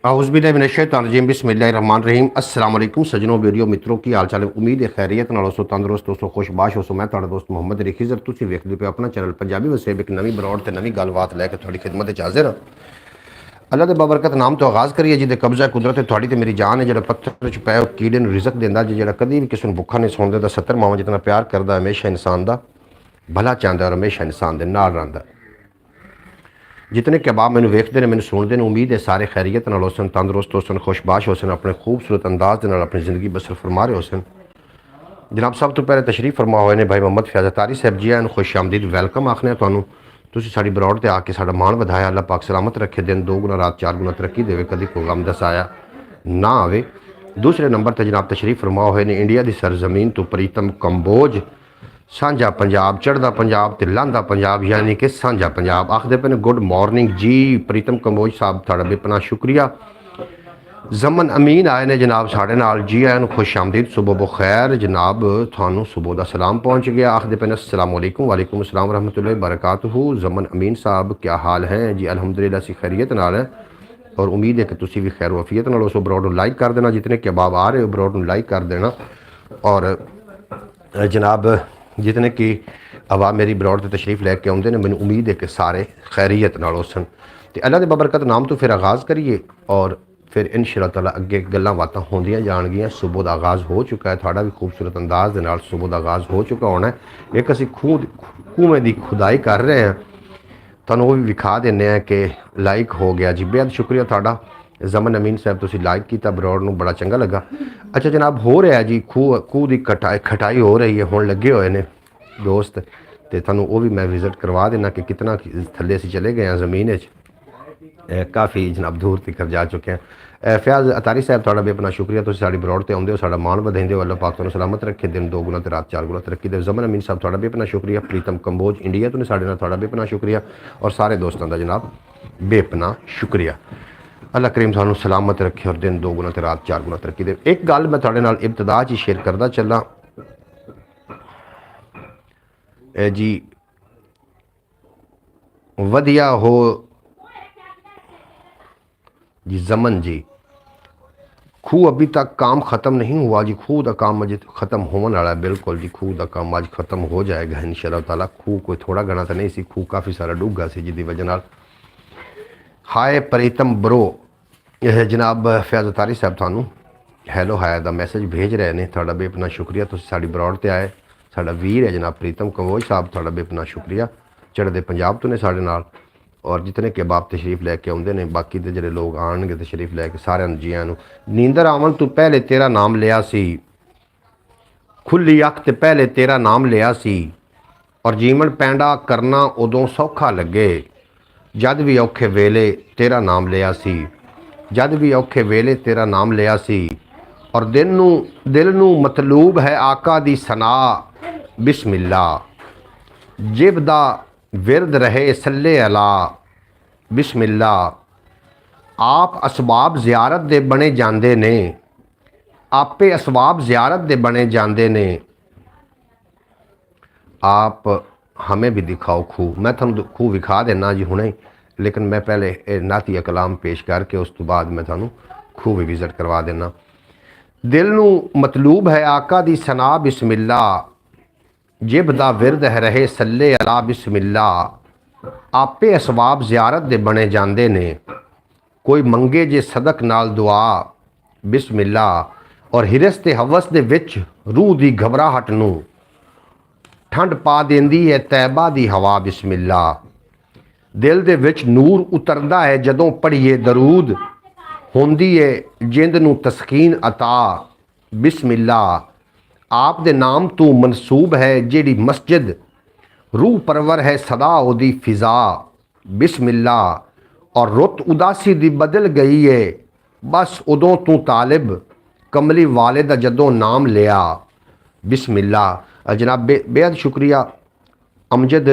आउज़बिल्लाहिमिनश्शैतानिर्रजीम बिस्मिल्लाहिर्रहमानिर्रहीम अस्सलाम वालेकुम सजनों वीडियो मित्रों की हाल चाल उम्मीद है खैरियत नाल सो तंदुरुस्त हो सो खुशबाश हो सो मैं तुहाडा दोस्त मुहम्मद रिखीज़र तुसीं वेखदे पे अपना चैनल पंजाबी वसेब एक नवीं बरौड़ ते नवीं गलबात लैके तुहाडी खिदमत च हाज़िर हां। अल्लाह दे बाबरकत नाम तो आगाज़ करिए जिहदे कब्ज़ा कुदरत है तुहाडी ते मेरी जान है जिहड़ा पत्थर च पै कीड़े नूं रिज़क दिंदा जिहड़ा कदी भी किसी नूं भुक्खा नहीं सौण दिंदा 70 मावां जितना प्यार करदा हमेशा इंसान दा भला चाहता और हमेशा इंसान दे नाल रहिंदा। जितने कबाब मैंने वेखते हैं मैंने सुनते हैं उम्मीद है सारे खैरियत नाल होसन तंदुरुस्त होसन खुशबाश होसन अपने खूबसूरत अंदाज के नाल अपनी ज़िंदगी बसर फरमा रहे होसन। जनाब सब तो पहले तशरीफ फरमा हुए ने भाई मोहम्मद फैज़ अतारी साहब जी हैं खुश आमदीद वैलकम आखने तुहानूं तुसीं साडी बरौड़ ते आके साडा मान वधाया अल्लाह पाक सलामत रखे दिन 2 गुना रात 4 गुना तरक्की देवे कभी कोई गम दसाया ना आवे। दूसरे नंबर पर जनाब तशरीफ फरमा हुए ने इंडिया की सरजमीन तो प्रीतम कंबोज सांझा पंजाब चढ़दा पंजाब ते लांदा पंजाब यानी कि सांझा पंजाब आखदे पे ने गुड मॉर्निंग जी प्रीतम कंबोज साहब तुहाडा बेपना शुक्रिया। जमन अमीन आए ने जनाब साढ़े नाल जी आए खुश आमदीद सुबह बखैर जनाब थानू सुबह का सलाम पहुँच गया आखदे पे ने अस्सलाम वालेकुम वालेकुम अस्सलाम रहमतुल्लाहि बरकातहू। जमन अमीन साहब क्या हाल हैं जी अल्हम्दुलिल्लाह सी खैरियत नाल है और उम्मीद है कि तुसी भी खैर वफियत नाल उस ब्रॉड को लाइक कर देना जितने कबाब आ रहे हो ब्रॉड को लाइक कर देना और जनाब जितने कि हवा मेरी बरौड़ से तशरीफ लैके आते हैं मैंने उम्मीद है कि सारे खैरियत नाल होसन ते अल्लाह दे बबरकत नाम तो फिर आगाज़ करिए और फिर इंशाअल्लाह ताला अगे गल्लां बातां होंदियां जाणगियां। सुबह का आगाज़ हो चुका है थोड़ा भी खूबसूरत अंदाज दे नाल सुबह का आगाज़ हो चुका होना है। एक असी खूहें की खुदाई कर रहे हैं तुहानूं वो भी विखा देने हैं कि लाइक हो गया जी बेहद शुक्रिया थोड़ा जमन अमीन साहब तुसीं लाइक किया बरौड़ नूं बड़ा चंगा लगा। अच्छा जनाब हो रहा है जी खूह की खटाई हो रही है हुण लगे हुए ने दोस्त तो तुहानूं वो भी मैं विजिट करवा देना कि कितना थल्ले असीं चले गए हैं ज़मीन काफ़ी जनाब दूर तक जा चुके हैं। फयाज अतारी साहब तुहाडा बेपना शुक्रिया तुसीं साडी बरौड़ ते आउंदे हो साडा मान वधाइंदे हो अल्लाह पाक तुहानूं सलामत रखे दिन 2 गुना ते रात 4 गुना तरक्की दे। जमन अमीन साहब तुहाडा बेपना शुक्रिया। प्रीतम कंबोज इंडिया तो ने साडे नाल तुहाडा बेपना शुक्रिया और सारे दोस्तों का जनाब बेपना शुक्रिया। अल्लाह करीम सानू सलामत रखे और दिन 2 गुना ते रात 4 गुना तरक्की दे। एक गल मैं तुहाडे नाल इब्तदा च शेयर करदा चला जी वधिया हो जी जमन जी खूह अभी तक काम ख़त्म नहीं हुआ जी खूह का काम अजे ख़त्म होने वाला है बिल्कुल जी खूह का काम अज ख़त्म हो जाएगा इंशाअल्लाह ताला। खूह कोई थोड़ा घना तो नहीं सी खूह काफ़ी सारा डूंगा सी जिसकी वजह नाल हाय प्रीतम ब्रो यह जनाब फयाज अतारी साहब थानू हैलो हाय का मैसेज भेज रहे हैं थोड़ा बेपना शुक्रिया तुसीं साडी बरौड़ ते आए साडा वीर है जनाब प्रीतम कंबोज साहब थोड़ा बेपना शुक्रिया चढ़दे पंजाब तो ने साडे नाल और जितने कबाब तशरीफ लैके आउंदे ने बाकी दे जिहड़े लोग आउणगे तशरीफ लैके सारिआं जियां नूं नींदर आवन तो पहले तेरा नाम लिया सी खुली अख ते पहले तेरा नाम लिया सी और जीवन पैंडा करना उदों सौखा लगे जद भी औखे वेले तेरा नाम लिया सी जद भी औखे वेले तेरा नाम लिया सी और दिल नूं मतलूब है आका दी सना बिस्मिल्ला जिब दा विरद रहे सल्ले अला बिस्मिल्ला आप असबाब ज़ियारत दे बने जांदे ने आपे असबाब ज़ियारत दे बने जांदे ने आप हमें भी दिखाओ खूह मैं थोड़ा खूह विखा देना जी हुणे लेकिन मैं पहले नातिया कलाम पेश करके उस तो बाद मैं थानू खूह भी विजिट करवा देना। दिल नूं मतलूब है आका दी सना बिस्मिल्ला जिब दा विरद है रहे सल्ले अला बिस्मिल्ला आपे असबाब ज़ियारत दे बने जांदे ने कोई मंगे जे सदक नाल दुआ बिस्मिल्ला और हिरस ते हवस दे विच रूह दी घबराहट नूं ठंड पा देंदी है तैबा दी हवा बिस्मिल्ला दिल दे विच नूर उतरदा है जदों पढ़िए दरूद होंदी है जिंद नूं तस्कीन अता बिस्मिल्ला आप दे नाम तो मनसूब है जेड़ी मस्जिद रूह परवर है सदा ओदी फिजा बिस्मिल्ला और रुत उदासी दी बदल गई है बस उदों तू तालिब कमली वाले दा जदों नाम लिया बिस्मिल्ला। जनाब बेहद शुक्रिया अमजद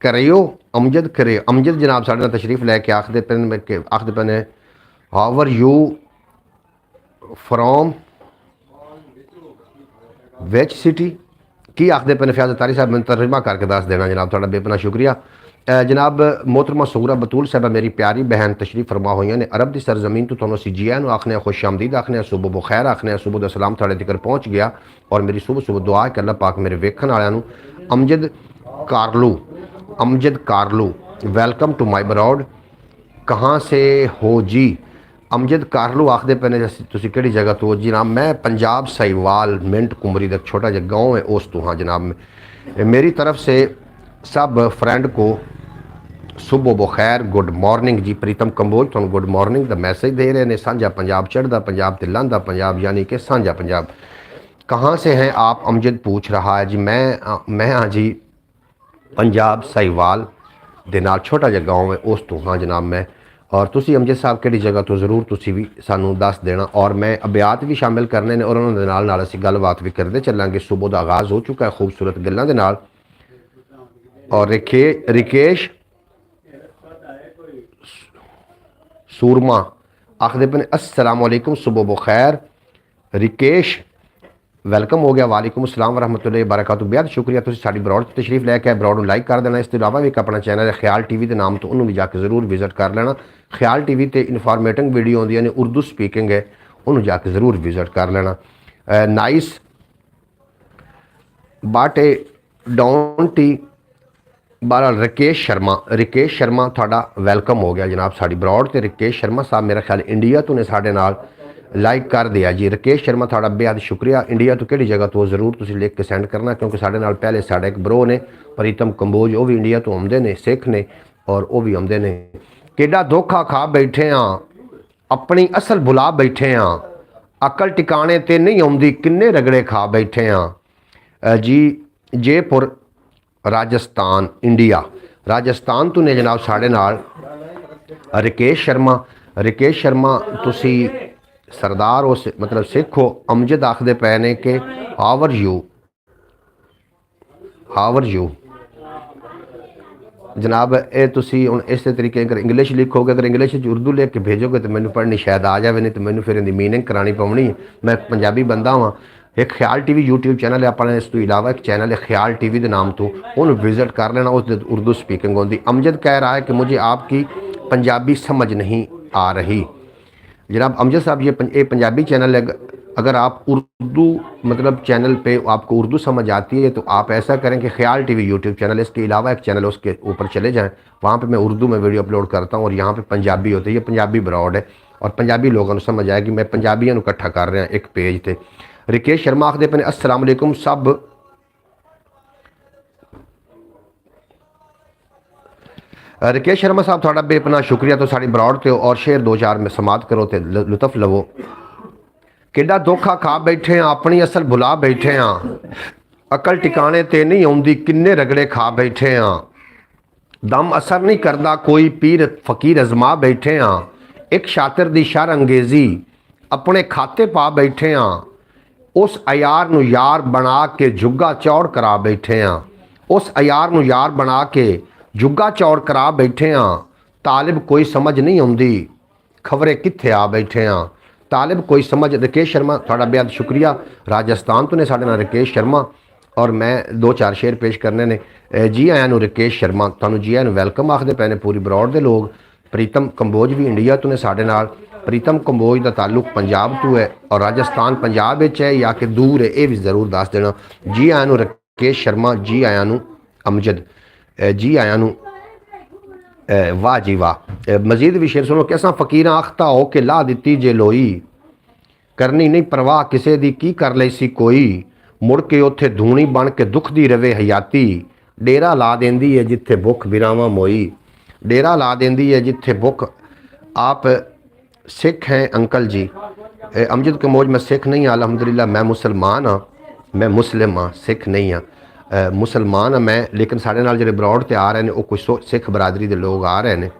करे अमजद जनाब साढ़े नाल तशरीफ लैके आखदे पे how are you from which city की आखदे पे फयाज अतारी साहब मैं तर्जमा करके दस देना जनाब थोड़ा बेपना शुक्रिया। जनाब मोहतरमा सूरा बतूल साहबा मेरी प्यारी बहन तशरीफ फरमा हुई ने अरब की सरजमीन तो तुहानू असीं जिया आखने खुश आमदीद आखने सुबह बुखैर आखने सुबह का सलाम थोड़े तक पहुँच गया। और मेरी सुबह सुबह दुआ है कि अल्लाह पाक मेरे वेखन वालों अमजद कारलू वेलकम टू माई बरॉड। कहाँ से हो जी? अमजद कारलू आखते पे ने तुसी किहड़ी जगह तो जी? जनाब मैं पंजाब साहिवाल मिंट कुमरी का छोटा जहा गाँव है उस तो हाँ जनाब। मेरी तरफ से सब फ्रेंड को सुबह बखैर गुड मॉर्निंग जी। प्रीतम कंबोज तुहानू गुड मॉर्निंग का मैसेज दे रहे हैं। साझा पंजाब चढ़दा पंजाब ते लहंदा पंजाब यानी कि साझा पंजाब। कहाँ से हैं आप? अमजद पूछ रहा है जी। मैं हाँ जी पंजाब साहिवाल दे नाल छोटा जहा गाँव है उस तो हाँ जनाब मैं। और तुसी अमजद साहब किहड़ी जगह तो ज़रूर तुसी भी सानू दस देना। और मैं अबियात भी शामिल करने ने और उन्होंने नाल असीं गलबात भी करते चलांगे। सुबह का आगाज़ हो चुका है खूबसूरत गल्लां दे नाल। और रिकेश सूरमा आखदे पे अस्सलाम वालेकुम सुबह बखैर। रिकेश वेलकम हो गया। वालेकुम अस्सलाम वरहमतुल्लाहि वबरकातुहू। बेहद शुक्रिया तुसीं साडी ब्रॉड तशरीफ लैके ब्रॉड नूं लाइक कर देना। इस अलावा भी एक अपना चैनल है ख्याल टीवी के नाम तो उन्होंने भी जाके जरूर विजिट कर लेना। ख्याल टीवी ते इन्फॉर्मेटिव वीडियो आउंदियां ने उर्दू स्पीकिंग है उन्होंने जाके जरूर विजिट कर लेना। नाइस बट ए डोंट बहरहाल रिकेश शर्मा थोड़ा वेलकम हो गया जनाब साड़ी ब्रॉड ते। रिकेश शर्मा साहब मेरा ख्याल इंडिया तो ने साढ़े नाल लाइक कर दिया जी। रिकेश शर्मा थोड़ा बेहद शुक्रिया। इंडिया तो किहड़ी जगह तो ज़रूर तुसीं लिख के सेंड करना क्योंकि साढ़े नाल पहले साढ़े एक ब्रो ने प्रीतम कंबोज वो भी इंडिया तो आउंदे ने सिख ने और वो भी आउंदे ने। किड्डा धोखा खा बैठे हाँ अपनी असल भुला बैठे हाँ अकल टिकाने ते नहीं आउंदी किन्ने रगड़े खा बैठे हाँ जी। जयपुर राजस्थान इंडिया राजस्थान तो ने जनाब साढ़े नाल रिकेश शर्मा तुसी सरदार हो मतलब सिख हो। अमजद आखदे पे ने कि हावर यू जनाब। ये तुसी हुण इस तरीके अगर इंग्लिश लिखोगे अगर इंग्लिश उर्दू लिख के भेजोगे तो मैनू पढ़नी शायद आ जाए नहीं तो मैनू फिर इहदी मीनिंग करानी पवनी। मैं पंजाबी बंदा हाँ। एक ख्याल टीवी यूट्यूब चैनल है अपने इस तो इलावा एक चैनल है ख्याल टीवी के नाम तो उन्होंने विजिट कर लेना। उस उर्दू स्पीकिंग होती। अमजद कह रहा है कि मुझे आपकी पंजाबी समझ नहीं आ रही। जनाब अमजद साहब ये पंजाबी चैनल है। अगर आप उर्दू मतलब चैनल पे आपको उर्दू समझ आती है तो आप ऐसा करें कि ख्याल टीवी यूट्यूब चैनल है इसके अलावा एक चैनल उसके ऊपर चले जाएँ। वहाँ पे मैं उर्दू में वीडियो अपलोड करता हूँ और यहाँ पे पंजाबी होती है। ये पंजाबी ब्रॉड है और पंजाबी लोगों को समझ आएगी। मैं पंजाबियों को इकट्ठा कर रहा एक पेज पर। रिकेश शर्मा आखदे पे अस्सलाम वालेकुम सब। रिकेश शर्मा साहब थोड़ा बेपना शुक्रिया तो साड़ी ब्रॉड ते और शेर दो चार में समात करो तो लुत्फ लवो। किड्डा धोखा खा बैठे हाँ अपनी असल भुला बैठे हाँ अकल टिकाने ते नहीं आउंदी किन्ने रगड़े खा बैठे हाँ दम असर नहीं करता कोई पीर फकीर अजमा बैठे हाँ एक शातिर दी शर अंगेजी अपने खाते पा बैठे हाँ उस अयार नू यार बना के जुग्गा चौड़ करा बैठे हाँ उस अयार नू यार बना के जुग्गा चौड़ करा बैठे हाँ तालिब कोई समझ नहीं आउंदी खबरें कित्थे आ बैठे हाँ तालिब कोई समझ। रिकेश शर्मा थोड़ा बेहद शुक्रिया। राजस्थान तो ने साढ़े नाल रिकेश शर्मा और मैं दो चार शेर पेश करने ने। जी आया नू रिकेश शर्मा तुहानू जी आया नू वेलकम आखदे पे ने पूरी ब्रॉड दे लोग। प्रीतम कंबोज भी इंडिया तो ने साढ़े नाल। प्रीतम कंबोज का ताल्लुक पंजाब तो है और राजस्थान पंजाब है या कि दूर है ये भी जरूर दस देना। जी आया नू रिकेश शर्मा जी आया नू अमजद जी आया नू वाह जी वाह। मजीद भी शेर सुनो। कैसा फकीरा अख्ता हो के ला दिती जे लोई करनी नहीं परवाह किसे दी की कर लई सी कोई मुड़ के उत्थे धूनी बन के दुख दी रवे हयाती डेरा ला देंदी है जिथे भुख बिरावा मोई डेरा ला देंदी है जिथे भुख। आप सिख हैं अंकल जी? अमजद कंबोज मैं सिख नहीं हाँ अल्हम्दुलिल्लाह मैं मुसलमान हाँ मैं मुस्लिम हाँ सिख नहीं हाँ मुसलमान हाँ मैं। लेकिन साढ़े नाल जिहड़े ब्रॉड ते आ रहे हैं वो कुछ सिख बरादरी के लोग आ रहे हैं।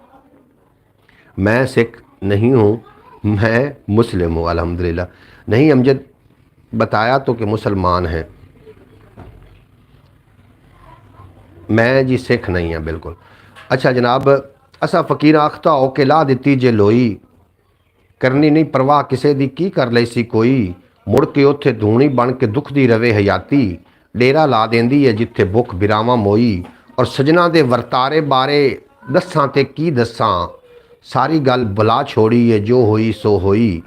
मैं सिख नहीं हूँ मैं मुस्लिम हूँ अल्हम्दुलिल्लाह। नहीं अमजद बताया तो कि मुसलमान हैं मैं जी सिख नहीं है बिल्कुल। अच्छा जनाब असा फकीर आख्ता हो के ला दिती जे लोई करनी नहीं परवाह किसे दी की कर लई सी कोई मुड़ के उत्थे धूनी बन के दुख दी रवे हयाती डेरा ला देंदी है जिथे भुख बिरावा मोई। और सजना दे वरतारे बारे दसां ते की दसां, सारी गल बुला छोड़ी है जो होई सो होई।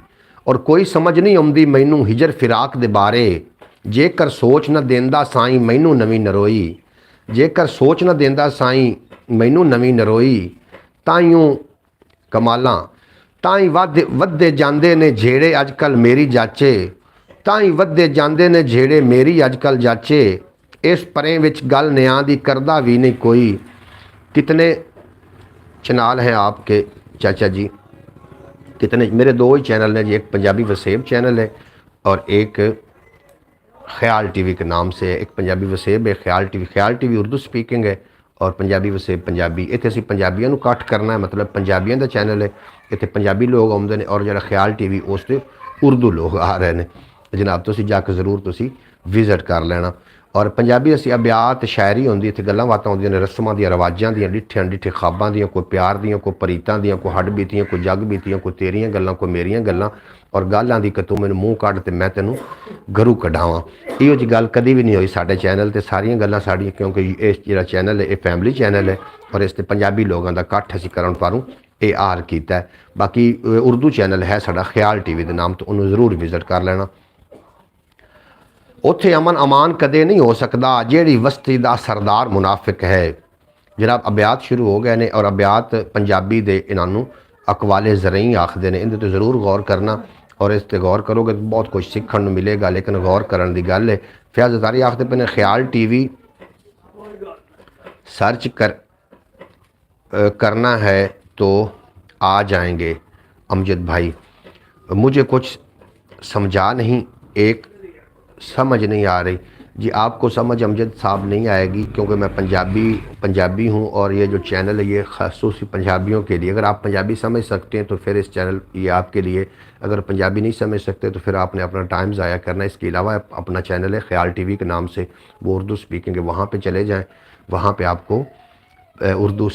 और कोई समझ नहीं आउंदी मैनू हिजर फिराक दे बारे, जेकर सोच न देंदा साईं मैनू नवीं नरोई। जेकर सोच न देंदा साईं मैनू नवीं नरोई, ताईयों कमालां ताई वधदे जांदे ने झेड़े अजकल मेरी जाचे, ताई वधदे जांदे ने झेड़े मेरी अजकल जाचे। इस परें विच गल न्यां दी करदा भी नहीं कोई। कितने चैनल हैं आपके चाचा जी? कितने? मेरे दो ही चैनल हैं जी, एक पंजाबी वसेब चैनल है और एक ख्याल टीवी के नाम से है। एक पंजाबी वसेब है, ख्याल टीवी उर्दू स्पीकिंग है और पंजाबी वसेब पंजाबी। इत्थे असीं पंजाबियों नूं कट करना है, मतलब पंजाबियों का चैनल है, इत्थे पंजाबी लोग आउंदे ने और जिहड़ा ख्याल टीवी उस ते उर्दू लोग आ रहे हैं। जनाब तुसीं जाके जरूर तुसीं विजिट कर लेना। और पंजाबी असीं अब्यात शायरी होंदी, इत्थे गल्लां बातां होंदियां ने, रस्मां दियां रवाजां दियां, डिठियां डिठे ख्वाबां दियां, कोई प्यार दियां, कोई परीतां दियां, कोई हड्ड बीतियां, कोई जग बीतियां, कोई तेरियां गल्लां, कोई मेरियां गल्लां। और गल आंदी कि तू मैनूं मूँह कढ ते मैं तैनूं गरू कढावां। इहो जी गल कदी भी नहीं हुई साडे चैनल ते। सारियां गल्लां साडियां, क्योंकि इस जिहड़ा चैनल है ये फैमिली चैनल है और इस ते पंजाबी लोगों का इकट्ठ असीं करन पारूं ये आर कीता है। बाकी उर्दू चैनल है साडा ख्याल टीवी के नाम तो उन्होंने जरूर विजिट कर लेना। उत्थे अमन अमान कदे नहीं हो सकता जेड़ी वस्ती दा सरदार मुनाफिक है। जनाब अब्यात शुरू हो गए ने और अब्यात पंजाबी दे इन्हों अकवाले ज़रई आखते हैं। इन्हें तो ज़रूर गौर करना और इस पर गौर करोगे तो बहुत कुछ सीखने मिलेगा। लेकिन गौर करने की गल है। फयाज अतारी आखते पे ने ख्याल टीवी सर्च करना है तो आ जाएंगे। अमजद भाई मुझे कुछ समझा नहीं, एक समझ नहीं आ रही जी। आपको समझ अमजद साहब नहीं आएगी क्योंकि मैं पंजाबी हूँ और ये जो चैनल है ये ख़ासूसी पंजाबियों के लिए। अगर आप पंजाबी समझ सकते हैं तो फिर इस चैनल ये आपके लिए, अगर पंजाबी नहीं समझ सकते तो फिर आपने अपना टाइम ज़ाया करना है। इसके अलावा अपना चैनल है ख्याल टीवी के नाम से, वो उर्दू स्पीकिंग है, वहाँ पर चले जाएँ। वहाँ पर आपको उर्दू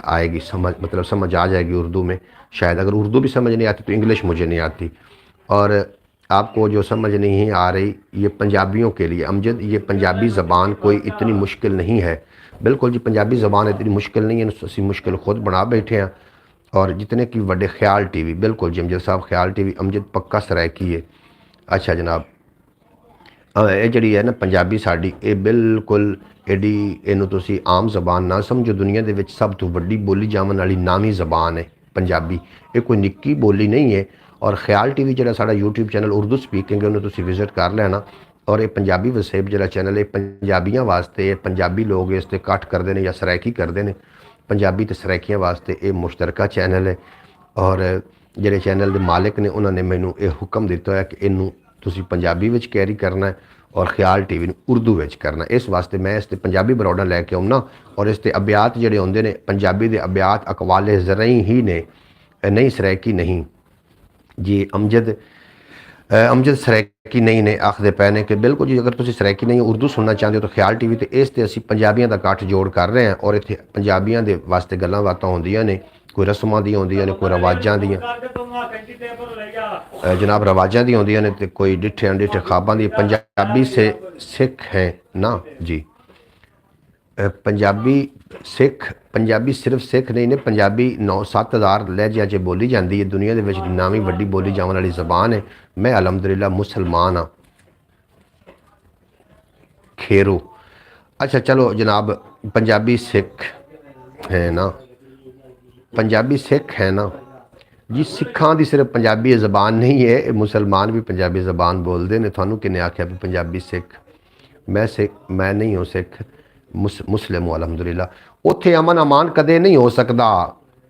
आएगी समझ, मतलब समझ आ जाएगी उर्दू में। शायद अगर उर्दू भी समझ नहीं आती तो इंग्लिश मुझे नहीं आती। और आपको जो समझ नहीं आ रही ये पंजाबियों के लिए अमजद, ये पंजाबी ज़बान कोई इतनी मुश्किल नहीं है। बिल्कुल जी पंजाबी ज़बान इतनी मुश्किल नहीं है, असी मुश्किल खुद बना बैठे हैं। और जितने की वड्डे ख्याल टीवी, बिल्कुल जी अमजद साहब ख्याल टीवी अमजद पक्का सरायकी है। अच्छा जनाब ये जी है ना पंजाबी साड़ी ये बिल्कुल एडी इनू तुसी आम जबान ना समझो। दुनिया के विच सब तो वड्डी बोली जावन वाली नामी जबान है पंजाबी। ये कोई निक्की बोली नहीं है। और ख्याल टीवी जो साडा यूट्यूब चैनल उर्दू स्पीकिंग है उन्होंने तुसी विजिट कर लेना। और ये पंजाबी वसेब जो चैनल है पंजाबियों वास्ते, पंजाबी लोग इस कट करते हैं या सरायकी करते हैं। पंजाबी तो सरायकियां वास्ते ये मुश्तरका चैनल है। और जो चैनल के मालिक ने उन्होंने मैनू ये हुक्म दिता है कि इनू तुसी पंजाबी विच कैरी करना है और ख्याल टीवी उर्दू विच करना। इस वास्ते मैं इस पंजाबी बरौडा लैके आउना और इस अब्यात जोड़े आते हैं पंजाबी के अब्यात अकवाले ज़रई ही ने, नहीं सरायकी नहीं जी। अमजद सरायकी नहीं ने आखते पे ने कि बिल्कुल जी अगर तुम सरायकी नहीं उर्दू सुनना चाहते हो तो ख्याल टीवी तो इस असी पंजाबियों का कट जोड़ कर रहे हैं। और इतने पंजाबियों के वास्ते गल्लां बातां होंदियां ने, कोई रस्मां दी होंदियां ने, कोई रवाजां दियां जनाब रवाजां दी होंदियां ने, तो कोई डिठे अनडिठे ख्वाबां दी। पंजाबी से सिख हैं ना जी, पंजाबी सिर्फ सिख नहीं ने, पंजाबी 9-7 हज़ार लहजे च बोली जाती है। दुनिया के नामी वड्डी बोली जाने वाली ज़बान है। मैं अलहमदुलिल्लाह मुसलमान हाँ। खेरू अच्छा चलो जनाब पंजाबी सिख है ना, पंजाबी सिख है ना जी। सिखां की सिर्फ पंजाबी ज़बान नहीं है, मुसलमान भी पंजाबी ज़बान बोलते हैं। थानू किने आख्या भी पंजाबी सिख? मैं नहीं हूँ सिख, मुस्लिम हूँ अलहमदुलिल्लाह। उत्थे अमन अमान कदे नहीं हो सकता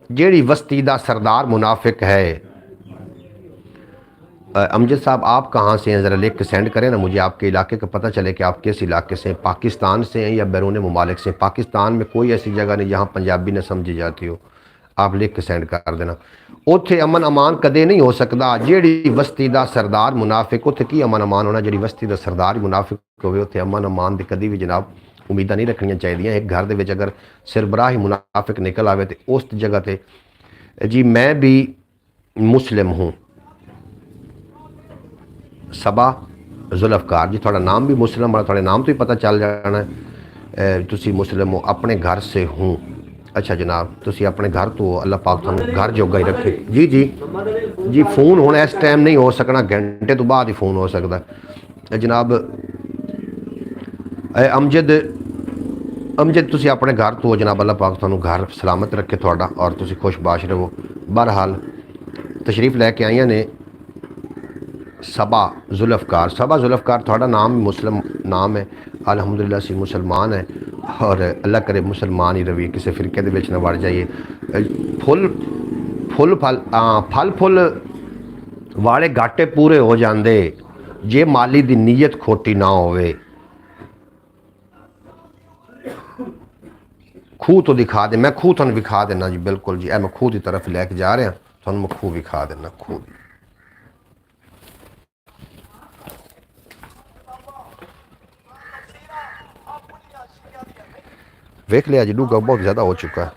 जेड़ी वस्ती दा सरदार मुनाफिक है। अमजद साहब आप कहाँ से हैं? ज़रा लिख के सेंड करें ना मुझे, आपके इलाके का पता चले कि आप किस इलाके से हैं, पाकिस्तान से हैं या बैरून ममालिक से। पाकिस्तान में कोई ऐसी जगह नहीं जहाँ पंजाबी न समझी जाती हो, आप लिख के सेंड कर देना। उत्थे अमन अमान कदे नहीं हो सकता जेड़ी वस्ती दा सरदार मुनाफिक। उत्थे की अमन अमान होना, जेड़ी वस्ती दा सरदार मुनाफिक होवे उत्थे अमन अमान दी कदी भी जनाब उम्मीदां नहीं रखनियां चाहिए। एक घर दे अगर सिरबराह ही मुनाफिक निकल आवे तो उस जगह ते जी मैं भी मुस्लिम हूँ। सबा जुल्फकार जी थोड़ा नाम भी मुस्लिम वाला, थोड़े नाम तो ही पता चल जाना है। तुसी मुस्लिम हो, अपने घर से हूँ। अच्छा जनाब, तुसी अपने घर तो हो, अल्लाह पाक तुहानू घर जोगा ही रखे। जी जी जी, फ़ोन हुण इस टाइम नहीं हो सकना, घंटे तो बाद ही फ़ोन हो सकता है जनाब। अमजद अमजद तुसी अपने घर तो हो जनाब, अल्लाह पाक तुहानू घर सलामत रखे थोड़ा, और तुसी खुशबाश रहो। बहरहाल तशरीफ़ लैके आईयां ने सबा जुल्फ़कार। सबा जुल्फ़कार थोड़ा नाम मुस्लिम नाम है, अल्हम्दुलिल्लाह सी मुसलमान है, और अल्लाह करे मुसलमान ही रवी, किसी फिरके दे विच ना वड़ जाइए। फुल फुल फल फल फुल वाले घाटे पूरे हो जाते जे माली दी नीयत खोटी ना होवे। खूह तो दिखा दे, मैं खूह तुहानू विखा देना जी, बिल्कुल जी। मैं खूह की तरफ लैके जा रहा, तुहानू मैं खूह विखा देना। खूह वेख लिया जी, डूंगा बहुत ज़्यादा हो चुका है।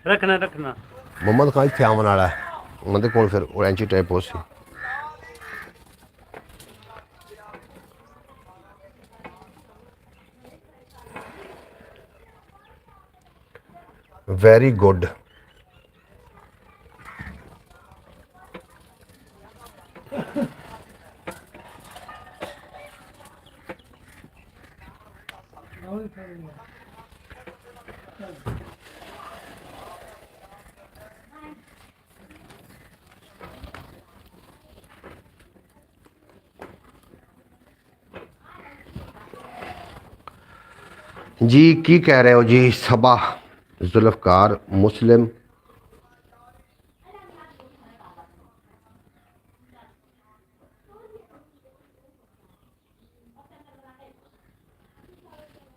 रखना रखना मुहम्मद खान इत्थे आवन वाला है, उन्होंने कोल फिर एंची टाइप हो सी। Very good. जी की कह रहे हो जी सबा जुल्फ़कार मुस्लिम?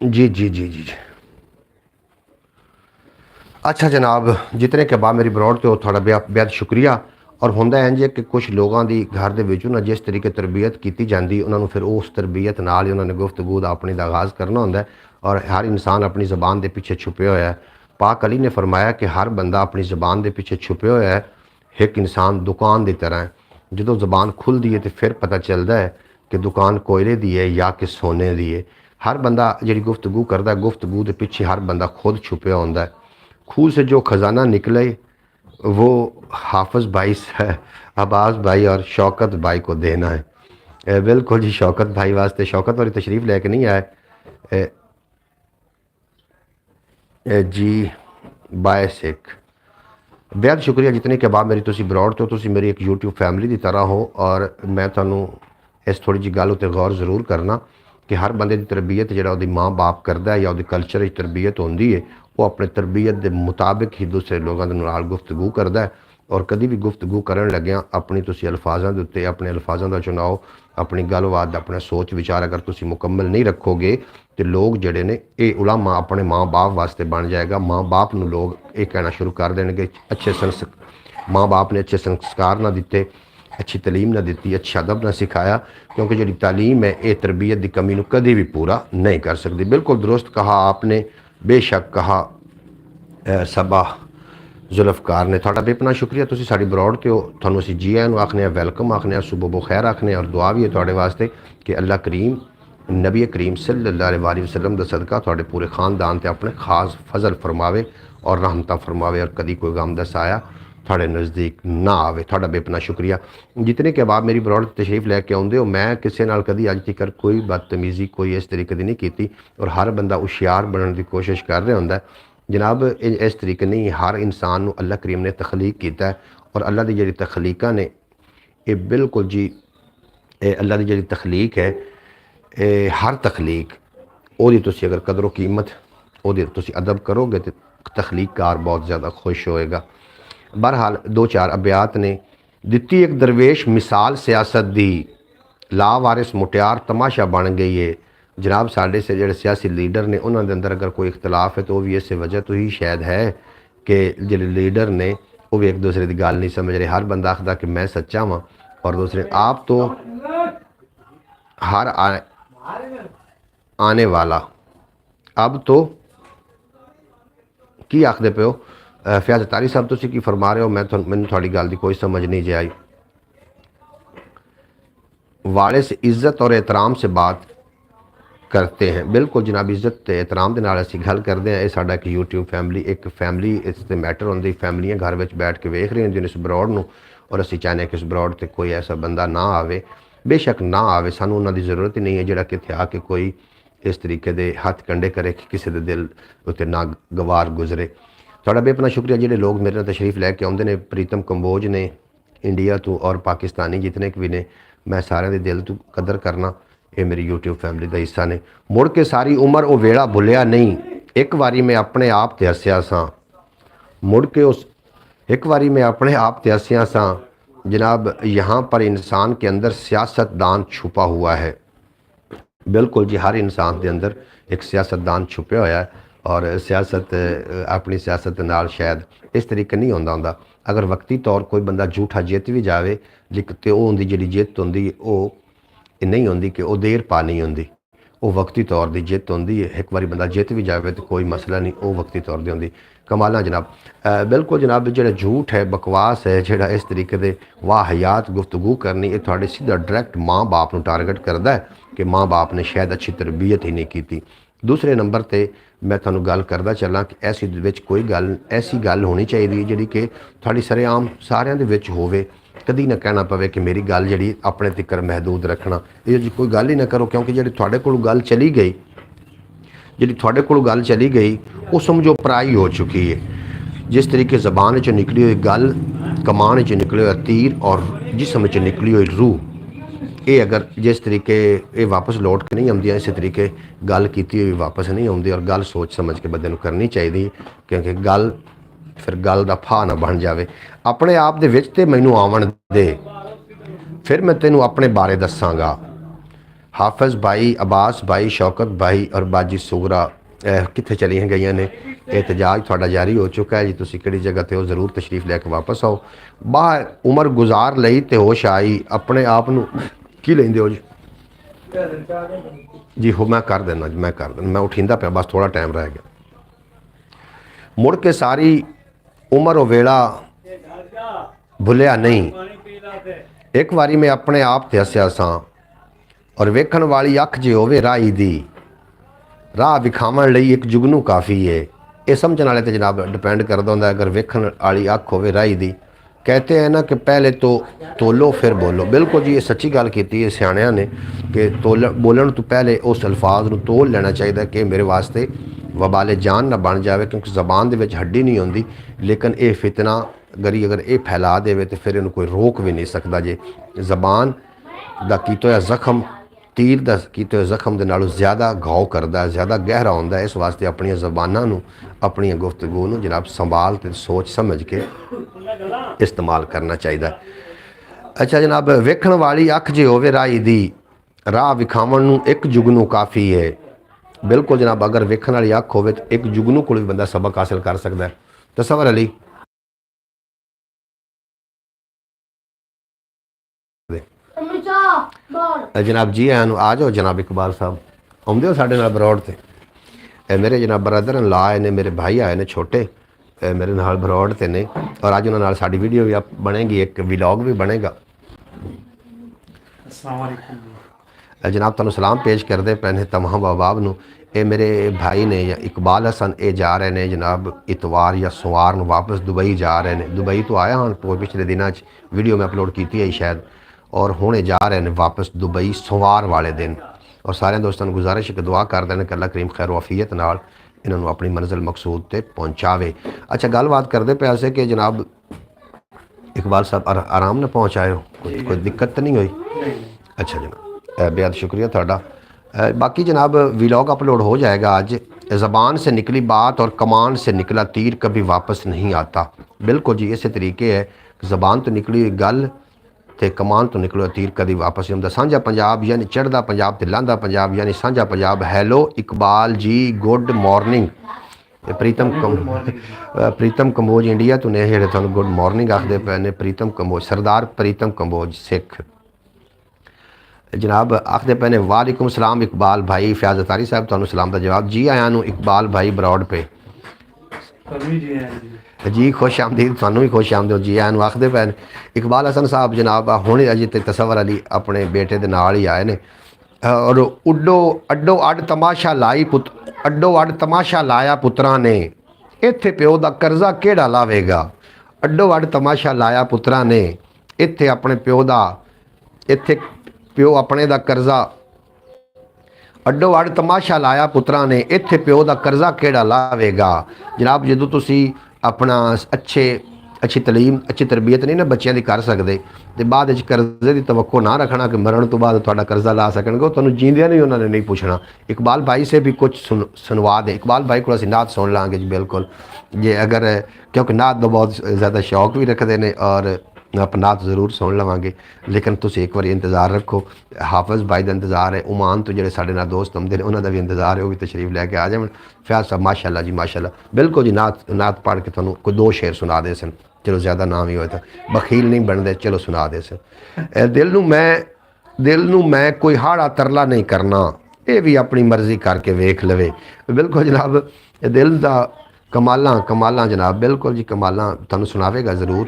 जी जी जी जी जी। अच्छा जनाब, जितने के बाद मेरी बरौड़ तो थोड़ा बेहद शुक्रिया। और होंदा इंज है कि कुछ लोगों की घर दे विचों ना जिस तरीके तरबियत की जाती, उन्होंने फिर उस तरबियत नाल ही उन्होंने गुफ्तगू दा अपनी दा आगाज़ करना होंदा है। और हर इंसान अपनी ज़बान के पीछे छुपे होया है। पाक अली ने फरमाया कि हर बंदा अपनी ज़बान के पीछे छुपे होया है, एक इंसान दुकान की तरह है। जो ज़बान खुलती है तो फिर पता चलता है कि दुकान कोयले की है या कि सोने की है। हर बंदा जी गुफ्तगू करता है, गुफ्तगू के पिछे हर बंदा खुद छुपया होंदा है। खूह से जो ख़जाना निकले वो हाफिज़ भाई से, अब्बास भाई और शौकत भाई को देना है। बिल्कुल जी, शौकत भाई वास्ते, शौकत वाली तशरीफ़ लेके नहीं आए। जी बाय सिख, बेहद शुक्रिया जितने के बाद मेरी तुसी बरौड़ तो तुसी मेरी एक यूट्यूब फैमिली की तरह हो। और मैं तुहानू इस थोड़ी जी गल उत्ते गौर जरूर करना कि हर बंदे की तरबियत जो उसकी माँ बाप करता है या उसकी कल्चर तरबियत होंगी है, वो अपने तरबियत के मुताबिक ही दूसरे लोगों के नाल गुफ्तगू करता है। और कभी भी गुफ्तगू करन लग्या अपनी तुसी अल्फाजों के उत्ते अपने अल्फाजों का चुनाव, अपनी गलबात, अपना सोच विचार अगर तुसी मुकम्मल नहीं रखोगे तो लोग जड़े ने ये उलामा अपने माँ बाप वास्ते बन जाएगा। माँ बाप नू लोग ये कहना शुरू कर देंगे अच्छे माँ बाप ने अच्छे संस्कार ना दिते, अच्छी तलीम ना दी, अच्छा अदब ना सिखाया, क्योंकि जी तालीम है ये तरबियत की कमी को कभी भी पूरा नहीं कर सकती। बिल्कुल दुरुस्त कहा आपने, बेशक कहा सबा जुल्फ़कार ने। थोड़ा बेपना शुक्रिया, तुसी साड़ी बरौड़ ते हो, थानू असीं जी आया आखने, वेलकम आखने, सुबह बखैर आखने, और दुआ भी है थोड़े वास्ते कि अल्लाह करीम नबी करीम सल्लल्लाहु अलैहि वसल्लम का सदका थोड़े पूरे खानदान ते अपने खास फजल फरमावे और रहमत फरमावे, और कभी कोई गम दस आया थोड़े नज़दीक ना आवे। थोड़ा बेपना शुक्रिया। जितने के बाद मेरी बरौड़ तशरीफ़ लैके आउंदे हो, मैं किसी नाल कभी अज तक कोई बदतमीज़ी कोई इस तरीके की नहीं की, और हर बंदा होशियार बनने की कोशिश कर रहा होंदा है। जनाब इस तरीके नहीं, हर इंसान को अल्लाह करीम ने तखलीक किया है, और अल्लाह की जी तखलीका ने ये बिल्कुल जी अल्लाह की जी तखलीक है, हर तखलीक ओदी तुसी अगर कदरों कीमत ओदी तुसी अदब करोगे तो तखलीककार बहुत ज़्यादा खुश होएगा। बहरहाल दो चार अबियात ने दिती एक दरवेश मिसाल सियासत दी, लावारिस मुटियार तमाशा बन गई है। जनाब साढ़े से जो सियासी लीडर ने उन्होंने अंदर अगर कोई इख्तलाफ है तो भी इस वजह तो ही शायद है कि जो लीडर ने वो भी एक दूसरे की गल नहीं समझ रहे। हर बंदा आखदा कि मैं सच्चा वाँ और दूसरे आप तो हर आने वाला। अब तो की आखदे पे हो फयाज तारी साहब, तुसी की फरमा रहे हो? मैनू थोड़ी गल की कोई समझ नहीं जे आई। वाले से इज्जत और एहतराम से बात करते हैं। बिल्कुल जनाब, इज्जत ते एहतराम दे नाल असीं गल करदे हां। इह साडा एक यूट्यूब फैमिली, एक फैमिली इस ते मैटर हुंदी, फैमिलियां घर विच बैठ के वेख रही हुंदियां इस ब्रॉड नूं, और असीं चाहने कि इस ब्रॉड ते कोई ऐसा बंदा ना आवे, बेशक ना आवे, सानूं उन्हां दी ज़रूरत ही नहीं है जिहड़ा कि इत्थे आके कोई इस तरीके दे हत्थ कंडे करे कि किसी दे दिल उत्ते ना गवार गुजरे। तुहाडा बेपना शुक्रिया जिहड़े लोग मेरे नाल तशरीफ लैके आउंदे ने, प्रीतम कंबोज ने इंडिया तो, और पाकिस्तानी जितने भी ने, मैं सारे दे दिल तो कदर करना। ये मेरी यूट्यूब फैमिली का हिस्सा ने। मुड़ के सारी उम्र वो वेला भुलिया नहीं, एक बारी मैं अपने आप ते हसिया सां, मुड़ के उस एक बारी मैं अपने आप ते हसिया सां। जनाब, यहाँ पर इंसान के अंदर सियासतदान छुपा हुआ है। बिल्कुल जी, हर इंसान के अंदर एक सियासतदान छुपया होया है, और सियासत अपनी सियासत नाल शायद इस तरीके नहीं होंदा हुंदा। अगर वक्ती तौर कोई बंदा झूठा जित भी जाए, लेकिन तो वो उनकी जी जित होंदी वो नहीं होंदी कि वो देर पा नहीं होंदी, वो वक्ती तौर की जित होंदी है। एक बार बंदा जित भी जाए तो कोई मसला नहीं, वो वक्ती तौर की होंदी। कमाल जनाब। बिल्कुल जनाब, जो झूठ है, बकवास है, जो इस तरीके से वाह हयात गुफ्तगू करनी, ये थोड़े सीधा डायरैक्ट माँ बाप को टारगेट करता है कि माँ बाप ने शायद अच्छी तरबियत ही नहीं की। दूसरे नंबर पर मैं तुहानू गल करदा चला कि ऐसी विच कोई गल ऐसी गल होनी चाहिए जिहड़ी कि थोड़ी सरेआम सारिਆਂ ਦੇ ਵਿੱਚ होवे, कदी ना कहना पवे कि मेरी गल जी अपने तिकर महदूद रखना, ये जी कोई गल ही ना करो। क्योंकि जी थोड़े को गल चली गई, जी थोड़े को गल चली गई, वो समझो पराई हो चुकी है। जिस तरीके ज़बान च निकली हुई गल, कमान च निकले हुआ तीर, और जिसम च निकली हुई रूह, ये अगर जिस तरीके ये वापस लौट के नहीं आउंदियां, इस तरीके गल कीती हुई वापस नहीं आउंदी। और गल सोच समझ के बंदे नूं करनी चाहिए, क्योंकि गल फिर गल दा फा ना बन जाए। अपने आप दे विच ते मैनू आवन दे, फिर मैं तेनू अपने बारे दसांगा। हाफिज़ भाई, अब्बास भाई, शौकत भाई और बाजी सुगरा कित्थे चलियां गई ने। एहतजाज थोड़ा जारी हो चुका है जी, तुसीं किहड़ी जगह ते हो, ज़रूर तशरीफ लैके वापस आओ। बाहर उम्र गुजार लई ते होश आई, अपने आप नूं की लेंदे हो जी? जी हो, मैं कर देना जी, मैं कर देना, मैं उठींदा पिया, बस थोड़ा टाइम रह गया। मुड़ के सारी उम्र वो वेला भुलिया नहीं, एक बारी मैं अपने आप ते हसिया सां, और वेखण वाली अख जे होवे राही दी, राह विखावण लई एक जुगनू काफ़ी है। ये समझण वाले ते जनाब डिपेंड करदा हुंदा है। अगर वेखण वाली अख होवे राही दी, कहते हैं ना कि पहले तो तोलो फिर बोलो। बिल्कुल जी, ये सच्ची गल कीती है सियाणियां ने कि बोलण तो पहले उस अल्फाज नूं तोल लेना चाहिए कि मेरे वास्ते वबाले जान ना बन जाए। क्योंकि जबान दे विच हड्डी नहीं होंदी, लेकिन ये फितना गरी अगर ये फैला देवे तो फिर इन्हूं कोई रोक भी नहीं सकता। जे जबान दा कीता होया जख्म तीर दा कीते होए जख्म दे नालों ज़्यादा घाव करदा है, ज़्यादा गहरा होंदा है। इस वास्ते अपनी ज़बानां नूं, अपनी गुफ्तगू नूं जनाब संभाल ते सोच समझ के इस्तेमाल करना चाहिए। अच्छा जनाब, वेखण वाली अख जे होवे राही दी, राह विखावण नूं एक जुगनू काफ़ी है। बिल्कुल जनाब, अगर वेखण वाली अख होवे तो एक जुगनू कोल भी बंदा सबक हासिल कर सकता है। तसव्वुर अली जनाब जी आया आ जाओ जनाब इकबाल साहब, आउंदे हो साडे नाल बरौड़ ते। मेरे जनाब ब्रदर इन लॉ आए ने, मेरे भाई आए ने छोटे, मेरे नाल बरौड़ ते ने, और अज उन्होंने नाल साडी वीडियो भी बनेगी, एक व्लॉग भी बनेगा। जनाब तुहानूं सलाम पेश करते पे ने तमाम अहबाब नूं। ये मेरे भाई ने इकबाल हसन, ये जा रहे हैं जनाब इतवार या सोमवार नूं वापस दुबई जा रहे हैं। दुबई तो आया हाँ पिछले दिनों वीडियो मैं अपलोड की है शायद, और हुणे जा रहे हैं वापस दुबई सोमवार वाले दिन। और सारे दोस्तों को गुजारिश है कि दुआ कर दें कि अल्लाह करीम खैर वाफियत नाल इन्होंने अपनी मंजिल मकसूद ते पहुँचावे। अच्छा गलबात करते पे ऐसे कि जनाब इकबाल साहब आराम न पहुँचाए हो, कोई दिक्कत तो नहीं हुई? अच्छा जनाब, बेहद शुक्रिया थोड़ा। बाकी जनाब व्लॉग अपलोड हो जाएगा आज। ज़बान से निकली बात और कमान से निकला तीर कभी वापस नहीं आता। बिल्कुल जी, इस तरीके है, ज़बान तो निकली हुई गल ते कमान तो निकलो तीर कभी वापस नहीं आता। साझा पंजाब यानी चढ़दा पंजाब ते लांदा पंजाब यानी साझा Punjab. Hello Iqbal ji, good morning. प्रीतम कंबोज इंडिया तो ने जेह्ड़े तुहानूं गुड मॉर्निंग आखदे पे ने। प्रीतम कंबोज, सरदार प्रीतम कंबोज सिख जनाब आखदे पे ने वालेकुम सलाम इकबाल भाई। फयाज अतारी साहब तुहानूं सलाम का जवाब। जी आया नूं इकबाल भाई ब्रॉड पे जी, खुश आमदीद, थानू भी खुश आमदीद जी आया आखदे पे। इकबाल हसन साहब जनाब हुणे अजे ते तसव्वुर अली अपने बेटे दे नाल ही आए ने। और उड्डो अड्डो अड तमाशा लाई पुत अड्डो अड तमाशा लाया पुत्रा ने, इत्थे प्यो दा कर्जा केड़ा लावेगा। अड्डो अड तमाशा लाया पुत्रा ने, इत्थे अपने प्यो दा इत्थे प्यो अपने दा कर्जा अड्डो अड तमाशा लाया पुत्रा ने, इत्थे प्यो दा कर्जा केड़ा लावेगा। जनाब जो तुसी अपना अच्छी तलीम अच्छी तरबियत नहीं ना बच्चों की कर सकते तो बाद कर्जे की तवक्को ना रखना कि मरण तो बाद थोड़ा कर्जा ला सकणगे, तुहानू जींदियां नहीं उन्होंने नहीं पूछना। इकबाल भाई से भी कुछ सुनवा दें। इकबाल भाई को असीं नात सुन लाँगे जी बिल्कुल, जे अगर क्योंकि नात का बहुत ज़्यादा शौक भी रखते हैं और आप नात ज़रूर सुन लवांगे। लेकिन तुम एक बार इंतज़ार रखो, हाफिज़ भाई का इंतज़ार है, उमान तो जो साढ़े नाल दोस्त आते हैं उन्होंने भी इंतज़ार है, वो भी तशरीफ लैके आ जाए। फैज़ साहब माशाअल्लाह जी माशाअल्लाह बिल्कुल जी, नात पढ़ के तुहानू कोई 2 शेर सुना दे सन, चलो ज़्यादा नाम ही हो तो बखील नहीं बनते, चलो सुना दे सन। दिल नू मैं कोई हाड़ा तरला नहीं करना, ये भी अपनी मर्जी करके वेख लवे। बिल्कुल जनाब, दिल का कमालां कमालां जनाब, बिल्कुल जी कमालां तुहानू सुनावेगा ज़रूर।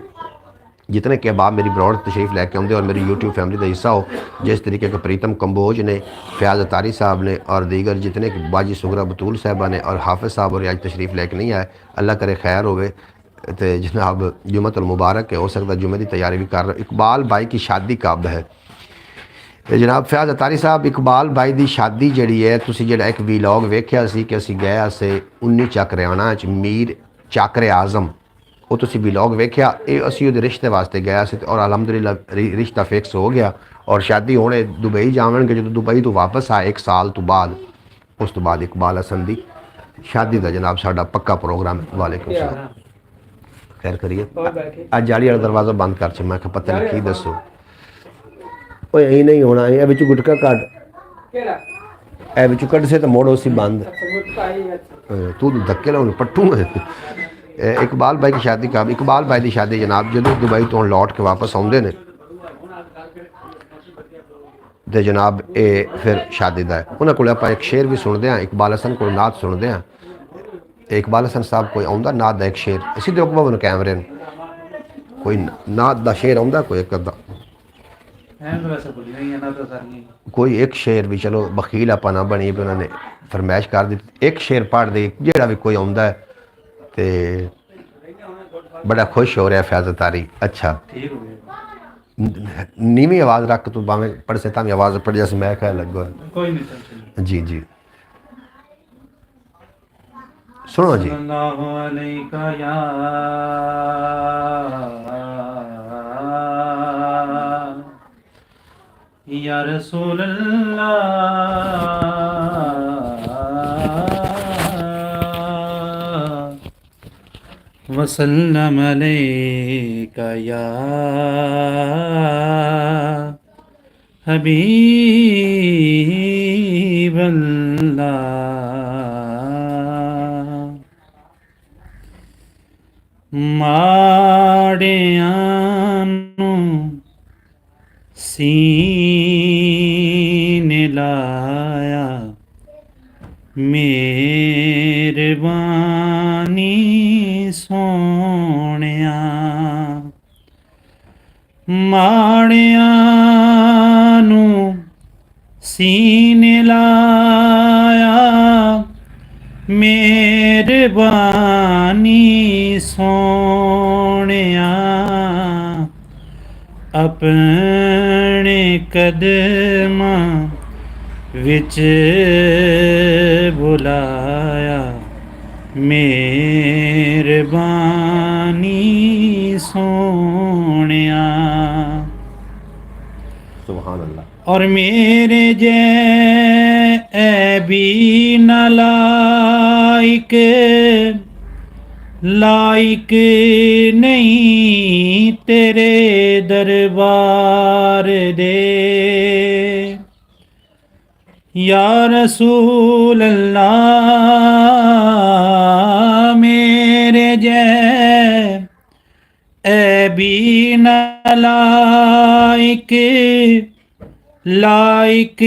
जितने के अहबाब मेरी ब्रॉड तशरीफ़ लैके आते और मेरी यूट्यूब फैमिली का हिस्सा हो, जिस तरीके के प्रीतम कंबोज ने, फयाज अतारी साहब ने और दीगर जितने कि बाजी सुगरा बतूल साहबा ने और हाफिज़ साहब और आज तशरीफ़ लैके नहीं आए, अल्लाह करे खैर होवे। तो जनाब जुमतुल मुबारक है, हो सकता जुमे की तैयारी भी कर रहे। इकबाल भाई की शादी कब है? तो जनाब फयाज अतारी साहब, इकबाल भाई की शादी जी है, तुसी जो एक वीलॉग वेख्या सी कि असीं गए असे 19 चक हरियाणा मीर चाकरे आज़म, वो तुसी वीलॉग वेख्या, ये असी उहदे रिश्ते वास्ते गया सी और अलहमदुलिल्लाह रिश्ता फिक्स हो गया और शादी होने दुबई जावणगे। जो दुबई तो वापस आए 1 साल तो बाद, उस तो बाद इकबाल हसन की शादी का जनाब साडा पक्का प्रोग्राम है। वालेकुम सलाम, खैर करिए। अज जाली वाला दरवाज़ा बंद कर, मैं पता नहीं की दसो, यही नहीं होना, ये बिच गुटका कट ए बिचू कट से तो मोड़ो सी बंद, तू धक्के लाओ पट्टू में। इकबाल भाई की शादी कब? इकबाल भाई की शादी जनाब जो दुबई तो लौट के वापस आते हैं तो जनाब ये फिर शादी का है। उन्होंने को आप एक शेर भी सुनते हैं, इकबाल हसन को नात सुनते हैं। इकबाल हसन साहब कोई आता नात का एक शेर, इसी दे भवन कैमरे कोई नात का शेर आता कोई एक अद्धा, कोई एक शेर भी, चलो बखील आप ना बनी भी, उन्होंने फरमाइश कर दी एक शेर पढ़ दे जोड़ा भी कोई आता है तो बड़ा खुश हो रहा है फैज़ अतारी। अच्छा नीवी आवाज़ रख तू भावें पढ़ से तामी आवाज़ पढ़ जैसे मैं कह लगो जी जी सुनो जी। या रसूल अल्लाह वसल्लम अलैका या हबीब अल्लाह। माड़ियां नूं सीने लाया, मेहरबानी सोहणिया। माड़ियां नूं सीने लाया, मेहरबानी सोहणिया। अपने कदमां विच बुलाया, मेहरबानी सोहणिया। सुभान अल्लाह। और मेरे भी न लाइक नहीं तेरे दरबार दे। या रसूल अल्लाह, मेरे भी न लाइक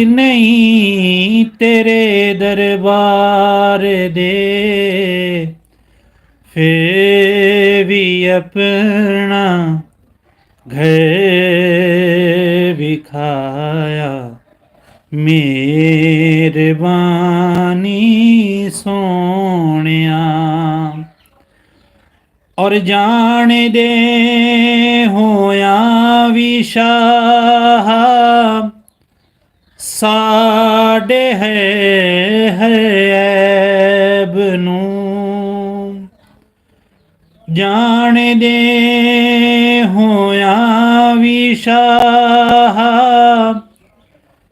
नहीं तेरे दरबार दे। फिर भी अपना घर बिखाया, ਮਿਹਰਬਾਨੀ ਸੋਹਣਿਆ। ਔਰ ਜਾਣਦੇ ਹੋਇਆਂ ਵੀ ਸ਼ਾਹ ਸਾਡੇ ਹੈ ਐਬ ਨੂੰ। ਜਾਣਦੇ ਹੋਇਆਂ ਵੀ ਸ਼ਾਹ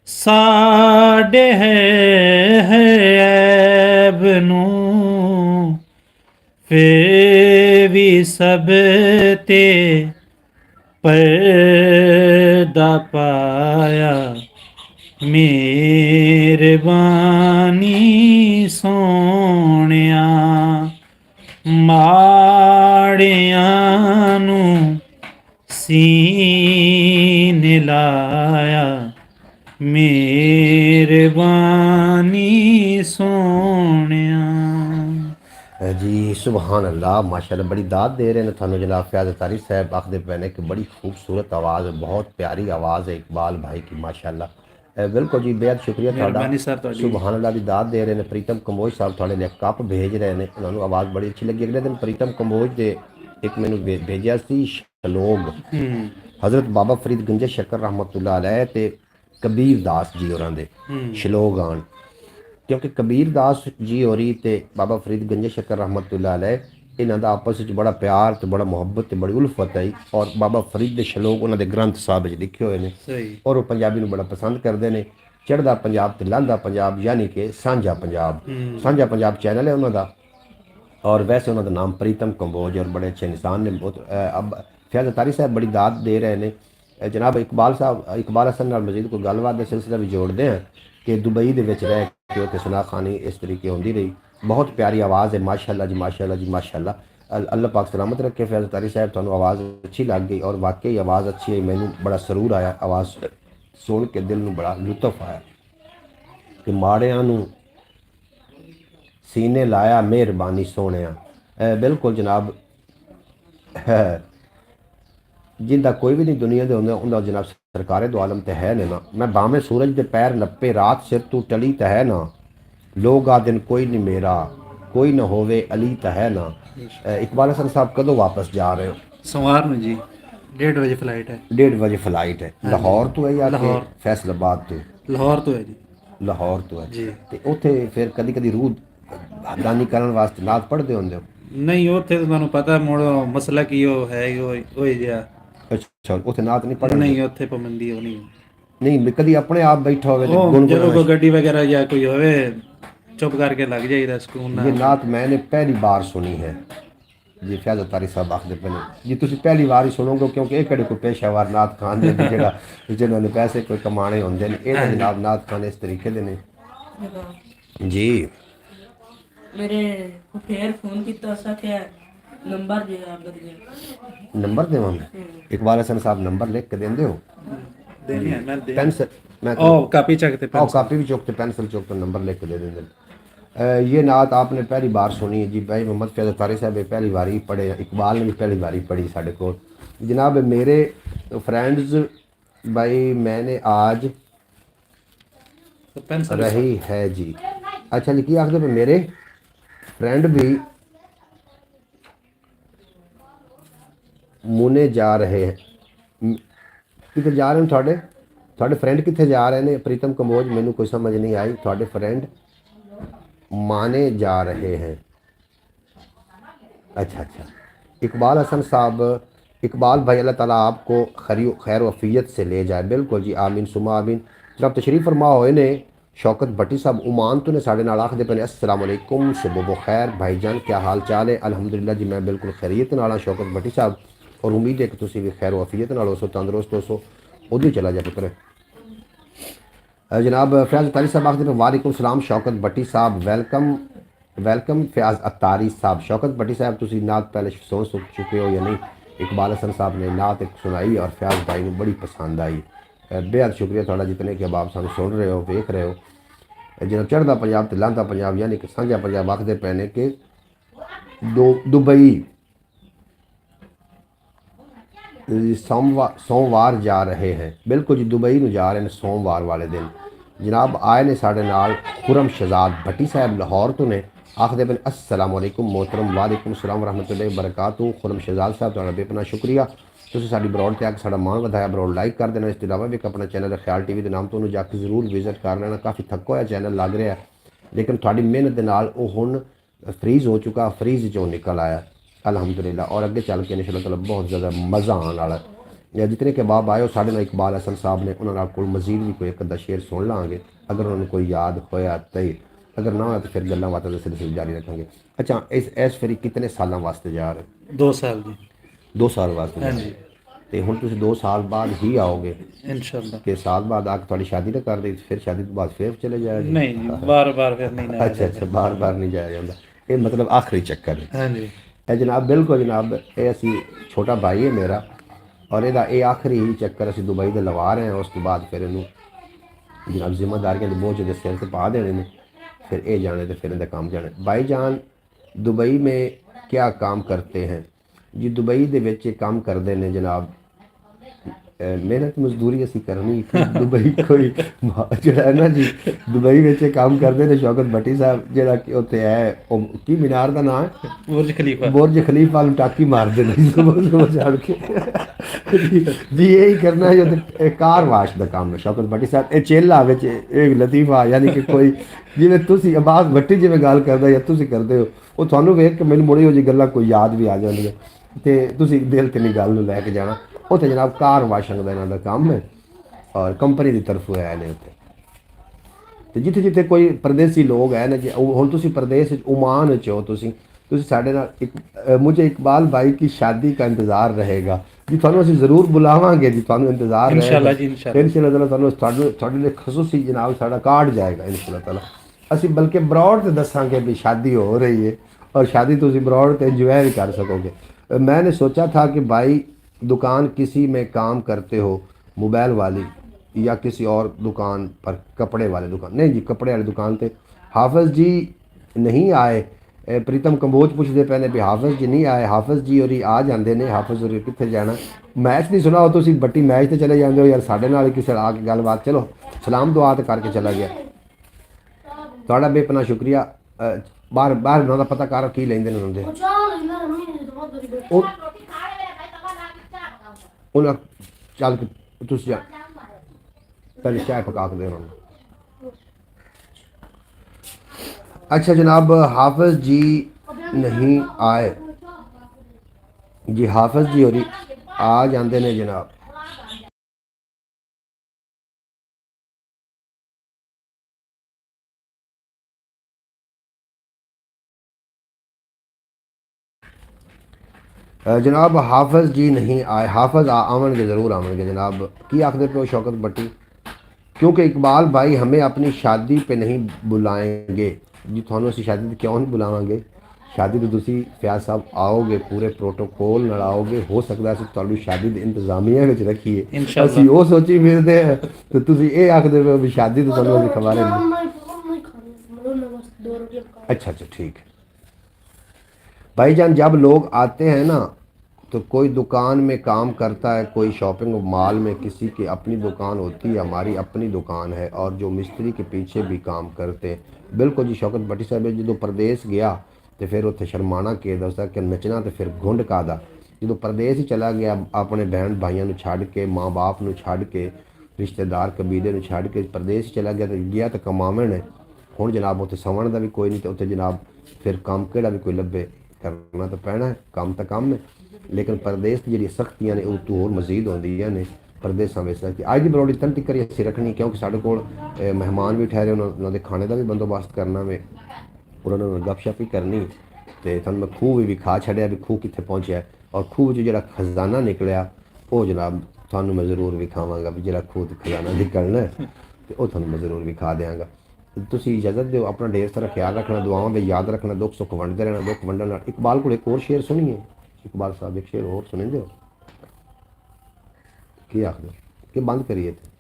ਸਾਡੇ ਹੈ ਐਬ ਨੂੰ। ਫੇ ਵੀ ਸਭ ਤੇ ਪਰਦਾ ਪਾਇਆ। ਮਿਹਰਬਾਨੀ ਸੋਹਣਿਆ। ਮਾੜਿਆਂ ਨੂੰ ਸੀਨੇ ਲਾਇਆ। ਮਿਹਰਬਾਨੀ ਸੋਹਣਿਆ। ਜੀ ਸੁਬਹਾਨ ਅੱਲਾਹ माशाल्लाह बड़ी दाद दे रहे हैं थानू जनाब फयाज तारी साहब आखते पे ने कि बड़ी खूबसूरत आवाज़ बहुत प्यारी आवाज़ है इकबाल भाई की माशाल्लाह। बिल्कुल जी बेहद शुक्रिया ਤੁਹਾਡਾ। ਮਿਹਰਬਾਨੀ ਸਰ ਤੁਹਾਡੀ। ਸੁਬਹਾਨ ਅੱਲਾਹ ਦੀ ਦਾਤ ਦੇ ਰਹੇ ਨੇ। ਪ੍ਰੀਤਮ ਕੰਬੋਜ ਸਾਹਿਬ ਤੁਹਾਡੇ ਲਈ ਕੱਪ ਭੇਜ ਰਹੇ ਨੇ, ਉਹਨਾਂ ਨੂੰ ਆਵਾਜ਼ ਬੜੀ ਅੱਛੀ ਲੱਗੀ। ਅਗਲੇ ਦਿਨ ਪ੍ਰੀਤਮ ਕੰਬੋਜ ਦੇ ਇੱਕ ਮੈਨੂੰ ਭੇਜਿਆ ਸੀ ਸ਼ਲੋਗ ਹਜ਼ਰਤ ਬਾਬਾ ਫਰੀਦ ਗੰਜੇ ਸ਼ੱਕਰ ਰਹਿਮਤੁल्लाह अलैह ਤੇ ਕਬੀਰ ਦਾਸ ਜੀ ਹੋਰਾਂ ਦੇ ਸ਼ਲੋਗ ਆਣ। क्योंकि कबीर दास जी होरी ते बाबा फरीद गंजे शक्कर रहमतुल्लाह अलैह इन्हां दा आपस में बड़ा प्यार ते बड़ा मुहब्बत ते बड़ी उल्फत है। और बाबा फरीद दे शलोक उन्हां दे ग्रंथ साहब च लिखे हुए हैं और वो पंजाबी नूं बड़ा पसंद करते हैं। चढ़दा पंजाब ते लहंदा पंजाब यानी कि सांझा पंजाब चैनल है उन्हां दा। और वैसे उन्होंने नाम प्रीतम कंबोज और बड़े अच्छे इंसान ने। बहुत अब फयाज तारी साहब बड़ी दाद दे रहे हैं। जनाब इकबाल साहब इकबाल हसन नाल मजीद कोई गलबात का सिलसिला भी जोड़ते हैं कि दुबई दे विच रह के उत्थे सुना खानी इस तरीके होंदी रही। बहुत प्यारी आवाज़ है माशाल्लाह जी माशाल्लाह जी माशाल्लाह। अल्लाह पाक सलामत रखे। फयाज तारी साहब तुहानू आवाज़ अच्छी लग गई और वाकई आवाज़ अच्छी है। मैनू बड़ा सरूर आया आवाज़ सुन के, दिल नू बड़ा लुत्फ आया कि माड़ियां नू सीने लाया मेहरबानी सोहणिया। बिल्कुल जनाब जिंदा कोई भी नहीं दुनिया दे उन्दा जनाब सरकारे दो आलम ते है ने ना। मैं भावें सूरज दे पैर नप्पे रात सिर तू टली तो है ना। लोग आ दिन कोई नहीं मेरा कोई ना होवे अली तो है ना। इकबाल हसन साहब कदों वापस जा रहे हो? सोमवार ਨੂੰ ਜੀ 1:30 ਵਜੇ ਫਲਾਈਟ ਹੈ। 1:30 ਵਜੇ ਫਲਾਈਟ ਹੈ। ਲਾਹੌਰ ਤੋਂ ਹੈ ਜਾਂ ਕਿ ਲਾਹੌਰ। ਫੈਸਲਾਬਾਦ ਤੋਂ? ਲਾਹੌਰ ਤੋਂ ਹੈ ਜੀ। ਲਾਹੌਰ ਤੋਂ ਹੈ ਜੀ। ਤੇ ਉੱਥੇ ਫਿਰ ਕਦੀ ਕਦੀ ਰੂਹ ਦਾਨੀ ਕਰਨ ਵਾਸਤੇ ਨਾਤ ਪੜ੍ਹਦੇ ਹੁੰਦੇ ਹੋ? ਨਹੀਂ ਉੱਥੇ ਤਾਂ ਤੁਹਾਨੂੰ ਪਤਾ ਮੁੜ ਮਸਲਾ ਕੀ ਉਹ ਹੈ ਉਹ ਜਿਹਾ। ਅੱਛਾ ਉੱਥੇ ਨਾਤ ਨਹੀਂ ਪੜ੍ਹਦੇ? ਨਹੀਂ ਉੱਥੇ ਪਾਬੰਦੀ ਉਹ ਨਹੀਂ। ਨਹੀਂ ਕਦੀ ਆਪਣੇ ਆਪ ਬੈਠਾ ਹੋਵੇ ਤੇ ਉਹ ਜਦੋਂ ਕੋਈ ਗੱਡੀ ਵਗੈरह ਜਾਂ कोई होवे चुप करके लग जाइए सुकून। ये नात मैंने पहली बार सुनी है जी। फयाज तारी साहब आखते पे जी तुम पहली बार ही सुनोगे क्योंकि एक कोई पेशावर नात खान दे जिन्होंने पैसे कोई कमाने होंगे ये जनाब नात खान इस तरीके दे ने जी। मेरे को फिर फोन किया सा क्या नंबर दे आप बदले नंबर देवां मैं? इकबाल हसन साहब नंबर लिख के देंदे हो? देनी है मैं दे पेंसिल मैं ओ कापी चकते और कापी भी चौक पेंसिल चौक तो नंबर लिख के दे देंगे। ये नात आपने पहली बार सुनी है जी। भाई मोहम्मद फैज़ तारी साहब पहली बार ही पढ़े, इकबाल ने भी पहली बार ही पढ़ी साढ़े को। जनाब मेरे फ्रेंड्स भाई मैंने आज रही है जी। अच्छा जी की आखते पे मेरे फ्रेंड भी मुने जा रहे हैं कितने जा रहे हैं थोड़े फ्रेंड कितने जा रहे हैं? प्रीतम कंबोज मैनू कोई समझ नहीं आई। थोड़े फ्रेंड माने जा रहे हैं। अच्छा इकबाल हसन साहब इकबाल भाई अल्लाह ताला आपको खैर वफ़ियत से ले जाए। बिल्कुल जी आमीन सुमा आमीन। जनाब तशरीफ़ फरमा होए ने शौकत भट्टी साहब उमान तो ने साढ़े नाल आखदे पे अस्सलाम वालेकुम सुबह खैर भाईजान क्या हाल चाल है? अल्हम्दुलिल्लाह जी मैं बिल्कुल खैरियत नाल शौकत भट्टी साहब और उम्मीद है कि तुसीं भी खैर वफ़ियत नाल हो सो तंदुरुस्त हो सो। उधर चला जा पुत्र। जनाब फयाज अतारी साहब आखते हैं वालेकुम सलाम शौकत भट्टी साहब वेलकम फयाज अतारी साहब। शौकत भट्टी साहब तुसी नात पहले सुन चुके हो या नहीं? इकबाल हसन साहब ने नात एक सुनाई और फयाज भाई को बड़ी पसंद आई। बेहद शुक्रिया थोड़ा जितने कि अब आप सानू सुन रहे हो वेख रहे हो। जनाब चढ़दा पंजाब ते लहंदा पंजाब यानी कि सांझा पंजाब आखते पे ने कि दुबई सोमवार जा रहे हैं। बिल्कुल जी दुबई में जा रहे हैं सोमवार वाले दिन। जनाब आए ने साढ़े नाल खुरम शहजाद भट्टी साहब लाहौर तो ने आखदे बन अस्सलाम वालेकुम मोहतरम वालेकुम सलाम रहमतुल्लाहि बरकातहू खुरम शहजाद साहब तुहाड़ा बेपना शुक्रिया ਤੁਸੀਂ ਸਾਡੀ ਬਰੋਡ ਤੇ ਆ ਕੇ ਸਾਡਾ ਮਾਣ ਵਧਾਇਆ ਬਰੋਡ ਲਾਈਕ ਕਰ ਦੇਣਾ ਇਸ ਤੋਂ ਇਲਾਵਾ ਵੀ ਇੱਕ ਆਪਣਾ ਚੈਨਲ ਖਿਆਲ ਟੀਵੀ ਦੇ ਨਾਮ ਤੋਂ ਉਹਨੂੰ ਜਾ ਕੇ ਜ਼ਰੂਰ ਵਿਜ਼ਿਟ ਕਰ ਲੈਣਾ ਕਾਫੀ ਥੱਕਾ ਹੋਇਆ ਚੈਨਲ ਲੱਗ ਰਿਹਾ ਲੇਕਿਨ ਤੁਹਾਡੀ ਮਿਹਨਤ ਦੇ ਨਾਲ ਉਹ ਹੁਣ ਫਰੀਜ਼ ਹੋ ਚੁੱਕਾ ਫਰੀਜ਼ ਚੋਂ ਨਿਕਲ ਆਇਆ ਅਲਹਮਦੁਲਿਲਾ ਔਰ ਅੱਗੇ ਚੱਲ ਕੇ ਇਨਸ਼ਾ ਅੱਲਾਹ ਬਹੁਤ ਜ਼ਿਆਦਾ ਮਜ਼ਾ ਆਉਣ ਵਾਲਾ ਜਾਂ ਜਿਤਨੇ ਕੇ ਬਾਬ ਆਏ ਸਾਡੇ ਨਾਲ ਇਕਬਾਲ ਹਸਨ ਸਾਹਿਬ ਨੇ ਉਹਨਾਂ ਨਾਲ ਕੋਲ ਮਜ਼ੀਦ ਵੀ ਕੋਈ ਇੱਕ ਅੱਧਾ ਸ਼ੇਰ ਸੁਣ ਲਾਂਗੇ ਅਗਰ ਉਹਨਾਂ ਨੂੰ ਕੋਈ ਯਾਦ ਹੋਇਆ ਤਾਂ ਅਗਰ ਨਾ ਹੋਇਆ ਤਾਂ ਫਿਰ ਗੱਲਾਂ ਬਾਤਾਂ ਦਾ ਸਿਲਸਿਲਾ ਜਾਰੀ ਰੱਖਾਂਗੇ ਅੱਛਾ ਇਸ ਫੇਰੀ ਕਿਤਨੇ ਸਾਲਾਂ ਵਾਸਤੇ ਜਾ ਰਹੇ 2 ਸਾਲ ਜੀ 2 ਸਾਲ ਵਾਸਤੇ ਹਾਂਜੀ ਤੇ ਹੁਣ ਤੁਸੀਂ 2 ਸਾਲ ਬਾਅਦ ਹੀ ਆਓਗੇ ਇਨਸ਼ਾਅੱਲਾ ਕਿ ਸਾਲ ਬਾਅਦ ਆ ਕੇ ਤੁਹਾਡੀ ਸ਼ਾਦੀ ਤਾਂ ਕਰ ਦੇ ਫਿਰ ਸ਼ਾਦੀ ਤੋਂ ਬਾਅਦ ਫਿਰ ਚਲੇ ਜਾਇਆ ਜੀ ਨਹੀਂ ਜੀ ਬਾਰ-ਬਾਰ ਫਿਰ ਨਹੀਂ ਨਾ ਅੱਛਾ ਅੱਛਾ ਬਾਰ ਨਹੀਂ ਜਾਇਆ ਜਾਂਦਾ ਇਹ ਮਤਲਬ ਆਖਰੀ ਚੱਕਰ ਹੈ ਹਾਂਜੀ ਇਹ ਜਨਾਬ ਬਿਲਕੁਲ ਜਨਾਬ ਇਹ ਅਸੀਂ ਛੋਟਾ ਭਾਈ ਹੈ ਮੇਰਾ ਔਰ ਇਹਦਾ ਇਹ ਆਖਰੀ ਹੀ ਚੱਕਰ ਅਸੀਂ ਦੁਬਈ ਦੇ ਲਵਾ ਰਹੇ ਹਾਂ ਉਸ ਤੋਂ ਬਾਅਦ ਫਿਰ ਇਹਨੂੰ ਜਨਾਬ ਜ਼ਿੰਮੇਦਾਰੀਆਂ ਦੇ ਬੋਝ ਦੇ ਸਿਰ ਤੇ ਪਾ ਦੇਣੇ ਨੇ फिर ए जाने तो फिर इनका काम जाने भाईजान दुबई में क्या काम करते हैं जी दुबई दे विच काम करते हैं जनाब मेहनत मजदूरी असी करनी दुबई कोई जड़ा है ना जी दुबई में काम करते हैं शौकत भट्टी साहब जरा उत्थे है की मीनार का नाम है बुर्ज खलीफा टाकी मार देना जी यही करना है जो कार वाश का काम है शौकत भट्टी साहब ये चेला एक लतीफा यानी कि कोई जिवें तुसी अब्बास भट्टी जिवें गल करदा या तुसी करदे हो वो तुहानूं वेख के मैनूं मुड़ी हो जी गल्लां कोई याद भी आ जांदियां ते तुसी दिल ते नहीं गल नूं लैके जाना उत्थे जनाब कार वाशिंग का इन्हां दा काम है और कंपनी की तरफों आए ने उत्थे ते जिथे जिथे कोई परदेसी लोग है ना जी हुण तुसी परदेस ओमान च हो तुसी साडे नाल एक मुझे इकबाल भाई की शादी का इंतज़ार रहेगा जी तुहानूं असीं ज़रूर बुलावांगे जी तुहानूं इंतज़ार इंशाअल्लाह जी इंशाअल्लाह तुहानूं तुहाडे लिए खसूसी जनाब साडा कार्ड जाएगा इंशाअल्लाह ताला असीं बल्कि ब्रॉड ते दसांगे भी शादी हो रही है और शादी तुसी ब्रॉड ते एंजॉय भी कर सकोगे मैंने सोचा था कि भाई दुकान किसी में काम करते हो मोबाइल वाली या किसी और दुकान पर कपड़े वाले दुकान नहीं जी कपड़े वाली दुकान पे हाफिज़ जी नहीं आए प्रीतम कंबोज पुछते पे ने भी हाफिज़ जी नहीं आए हाफिज़ जी और आ जाते ने हाफिज़ और कितने जाना मैच नहीं सुना हो तो बट्टी मैच तो चले जाते हो यार साढ़े नाल किसी आके गलबात चलो सलाम दुआ तो करके चला गया थोड़ा बेपना शुक्रिया बाहर बाहर उन्हों का पता कर की लेंदे ने उन्होंने चल तुस जा पहले चाय पका के दे उन्होंने अच्छा जनाब हाफिज़ जी नहीं आए जी हाफिज़ जी और आ जाते ने जनाब जनाब हाफिज़ जी नहीं आए हाफिज़ आवेंगे ज़रूर आवेंगे जनाब की आखदे पे शौकत भट्टी क्योंकि इकबाल भाई हमें अपनी शादी पे नहीं बुलाएंगे जी थानू असी शादी ते क्यों नहीं बुलावांगे शादी तो तुसी फयाज साहब आओगे पूरे प्रोटोकॉल नाल आओगे हो सकदा असी तुहानू शादी दे इंतजामिया विच रखीए असी वो सोची फिरदे ते तुसी ये आखदे पे भी शादी तो तुहानू असी खवारे अच्छा अच्छा ठीक है भाईजान जब लोग आते हैं ना तो कोई दुकान में काम करता है कोई शॉपिंग मॉल में किसी की अपनी दुकान होती है हमारी अपनी दुकान है और जो मिस्त्री के पीछे भी काम करते हैं बिल्कुल जी शौकत भट्टी साहब जो परदेस गया तो फिर उत्थे शर्माना के दसदा कि नचना तो फिर घुंड कादा जो परदेस ही चला गया अपने बहन भाइयों को छड़ के माँ बाप को छड़ के रिश्तेदार कबीले को छड़ के परदेस चला गया तो कमावन है हुण जनाब उत्थे सवण का भी कोई नहीं तो उत्थे जनाब फिर काम केड़ा भी कोई लभे करना तो पैना है काम तो काम है लेकिन परदेस की जी सख्तियां ने वो तो होर मजीद होंदियां ने परदेसा में सख्ती अज की बरौड़ी तन टिक्कर असीं रखनी क्योंकि साढ़े कोल मेहमान भी ठहरे उन्होंने खाने का भी बंदोबस्त करना वे उन्होंने गपशप ही करनी तो तुहानूं मैं खूह भी खा छड़िया भी खूह कित्थे पहुँचा है और खूह जो जिहड़ा खजाना निकलिया वो जनाब तुहानूं मैं जरूर विखावांगा भी जिहड़ा खूह ते खजाना निकलना है तो वो तुहानूं मैं जरूर विखा देंगा तुसी इजाज़त दो अपना ढेर सारा ख्याल रखना दुआओं में याद रखना दुख सुख वंडते रहना दुख वंडन नाल इकबाल को एक और शेर सुनिए इकबाल साहब एक शेर और सुने दो की आखदे कि बंद करिए थे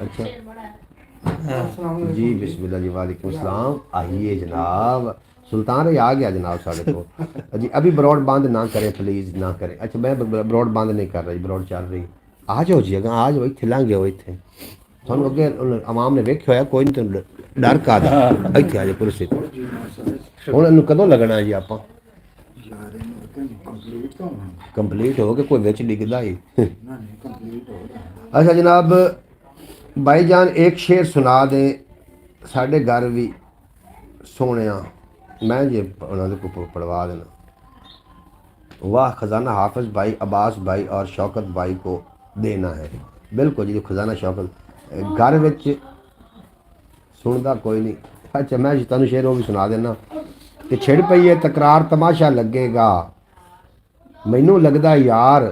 अच्छा जी बिस्मिल्लाह जी वालेकुम सलाम आइए जनाब सुल्तान रे आ गया जनाब साढ़े को जी अभी ब्रॉड बंद ना करें प्लीज़ ना करें अच्छा मैं ब्रॉड बंद नहीं कर रही ब्रॉड चल रही ਆ ਜਾਓ ਜੀ ਅਗਾਂਹ ਆ ਜਾਓ, ਇੱਥੇ ਲੰਘ ਜਾਓ ਇੱਥੇ। ਤੁਹਾਨੂੰ ਅੱਗੇ ਆਵਾਮ ਨੇ ਵੇਖਿਆ ਹੋਇਆ, ਕੋਈ ਨਹੀਂ, ਤੁਹਾਨੂੰ ਡਰ ਕਾਹਦਾ, ਇੱਥੇ ਆ ਜਾਓ ਕੁਰਸੀ ਤੇ। ਹੁਣ ਇਹਨੂੰ ਕਦੋਂ ਲੱਗਣਾ ਜੀ ਆਪਾਂ? ਕੰਪਲੀਟ ਹੋ ਕੇ ਕੋਈ ਵਿੱਚ ਡਿੱਗਦਾ ਹੀ। अच्छा जनाब, भाईजान एक शेर सुना दें, साढ़े घर भी सोने, मैं जे उन्होंने को पढ़वा देना। वाह खजाना हाफिज भाई, अब्बास भाई और शौकत भाई को देना है। बिल्कुल जी, खजाना शौकत घर विच सुनता कोई नहीं। अच्छा मैं तुहानू शेर वो भी सुना देना कि छिड़ पई है तकरार तमाशा लगेगा, मैनू लगदा यार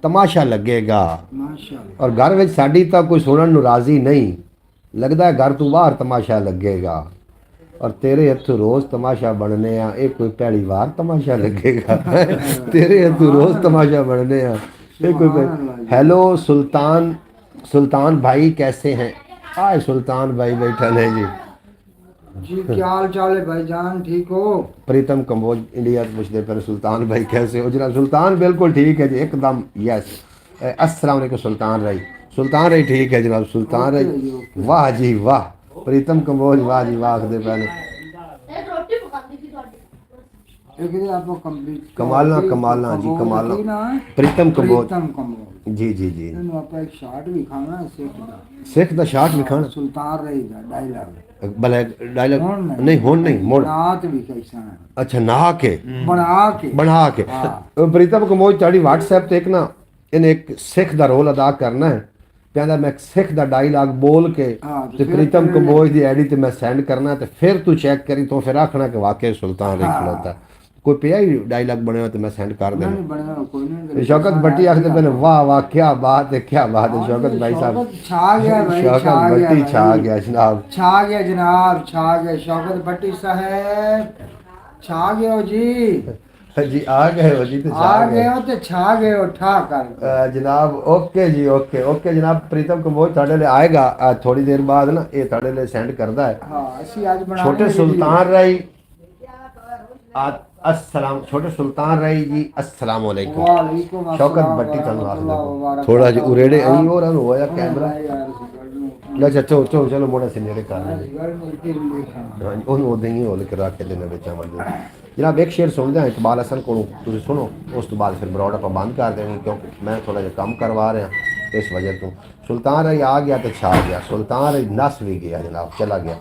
तमाशा लगेगा, और घर में साड़ी तो कोई सुनने नू राजी नहीं, लगता है घर तू बाहर तमाशा लगेगा, और तेरे हथों रोज़ तमाशा बनने आ, ये कोई पहली बार तमाशा लगेगा। तेरे हथों रोज़ तमाशा बनने आ, ये कोई। हेलो सुल्तान, सुल्तान भाई कैसे हैं? आए सुल्तान भाई बैठा है जी। जी क्या हाल चाल है भाईजान, ठीक हो? प्रीतम कंबोज इंडिया से पूछते पर सुल्तान भाई कैसे हो? जनाब सुल्तान बिल्कुल ठीक है जी, एकदम यस। अस्सलाम वालेकुम सुल्तान राई, सुल्तान राई ठीक है जनाब, सुल्तान राई वाह जी वाह। प्रीतम कंबोज वाह जी वाह आखदे पहले एक दिन आपको कंप्लीट कमालना कमालना जी कमालना। प्रीतम कंबोज प्रीतम कंबोज जी जी जी। ਇਹਨੂੰ ਆਪਾਂ ਇੱਕ ਸ਼ਾਟ ਵੀ ਖਾਣਾ सिख दा शाट भी खाना ਸੁਲਤਾਨ ਰਹੀ ਦਾ ਡਾਇਲੌਗ भले डायलॉग नहीं हुन नहीं मोड़। ਰਾਤ ਵੀ कैसा है अच्छा नहा के बना के हाँ। प्रीतम कंबोज ताड़ी व्हाट्सएप ते एक ना इन्हें एक सिख दा रोल अदा करना है, कहता मैं एक सिख दा डायलॉग बोल के हाँ, ते प्रीतम कंबोज दी आईडी ते मैं सेंड करना, ते फिर तू चेक करी तो फिर आखना कि वाकई सुल्तान रही खलोता है। कोई पिया ही डायलॉग बने हो तो मैं सेंड कर देना। नहीं बनेगा कोई नहीं। शौकत भट्टी आखते पहले वाह वाह क्या बात है, क्या बात है शौकत भाई साहब, छा गया भाई, शौकत भट्टी छा गया जनाब, छा गया जनाब, छा गया शौकत भट्टी साहब, छा गए हो जी, जी आ गए हो जी, तो आ गए हो तो छा गए हो ठा कर जनाब। ओके जी ओके ओके जनाब। प्रीतम कंबोज थोड़े लिए आएगा थोड़ी देर बाद ना, ये थोड़े लिए सेंड करता है। हाँ ਅਸੀਂ ਅੱਜ ਬਣਾ छोटे सुल्तान राई अस्सलाम, छोटे सुल्तान राई जी अस्सलाम वालेकुम। वालेकुम अस्सलाम शौकत भट्टी तनु वरहमतुल्लाह आखदे थोड़ा जिहा उरेड़े आई और होया कैमरा। कैमरा अच्छा चलो चलो चलो मोड़ा से नेड़े कर हाँ ਉਹਨੂੰ ਉਦਾਂ ਹੀ ਹੋਲ ਕੇ ਰੱਖ ਦੇਣਾ ਵਿੱਚ ਆਵਾਂਗੇ। ਜਨਾਬ ਇੱਕ ਸ਼ੇਰ ਸੁਣਦੇ ਹਾਂ ਇਕਬਾਲ ਹਸਨ ਕੋਲੋਂ, ਤੁਸੀਂ ਸੁਣੋ, ਉਸ ਤੋਂ ਬਾਅਦ ਫਿਰ ਬਰੋਡ ਆਪਾਂ ਬੰਦ ਕਰ ਦੇਣੀ ਕਿਉਂਕਿ ਮੈਂ ਥੋੜਾ ਜਿਹਾ ਕੰਮ ਕਰਵਾ ਰਿਹਾ ਇਸ ਵਜ੍ਹਾ ਤੋਂ। ਸੁਲਤਾਨ ਰਾਈ ਆ ਗਿਆ ਤੇ ਛਾ ਗਿਆ, ਸੁਲਤਾਨ ਰਾਈ ਨਸ ਵੀ ਗਿਆ ਜਨਾਬ, ਚਲਾ ਗਿਆ।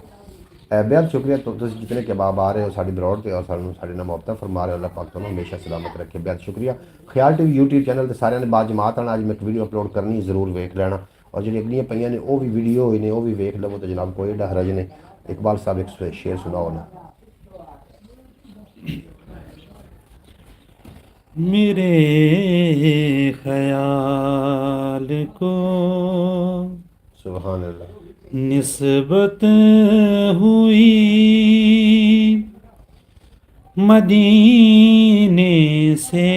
बेहद शुक्रिया तो तुम जितने कबाब आ रहे हो साड़ी ब्रॉड पे और साढ़े नाम मुहब्बत फरमा रहे हो, अल्लाह पाक तुम्हें हमेशा सलामत रखे। बेहद शुक्रिया। ख्याल टीवी यूट्यूब चैनल से सारे ने बाद जमात आना, अज मैं एक वीडियो अपलोड करनी जरूर वेख लेना, और जो अगलियाँ पईयां ने वो भी वीडियो हुई ने वो भी वेख लवो तो जनाब कोई एडा हरज ने। इकबाल साहब एक शेर सुनाओ ना। मेरे ख्याल को सुभान अल्लाह। निस्बत हुई मदीने से,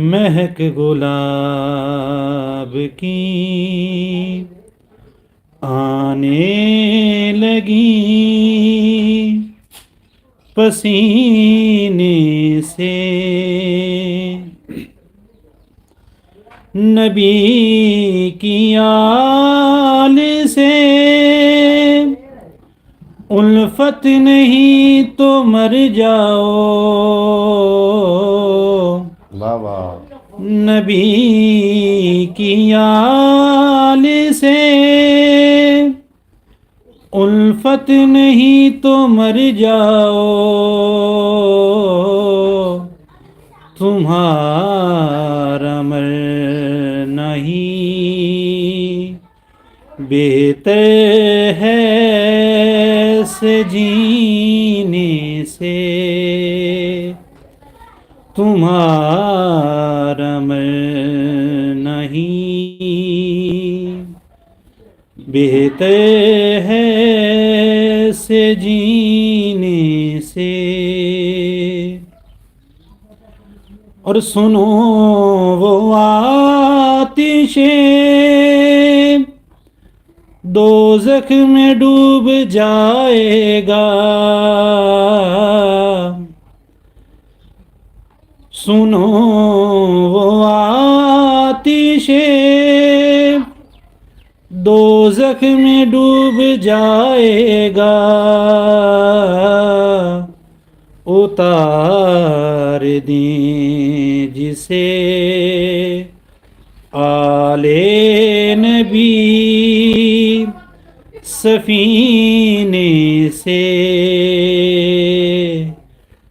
महक गुलाब की आने लगी पसीने से, नबी की आल से उल्फत नहीं तो मर जाओ, वाह वाह। नबी की आल से उल्फत नहीं तो मर जाओ, तुम्हारा मर नहीं बेहतर है से जीने से, तुम्हारा मर नहीं बेहतर है से जीने से। और सुनो वो आतिशे दोज़ख में डूब जाएगा, सुनो वो आतिशे दोज़ख में डूब जाएगा, उतार दें जिसे आले नबी सफीने से,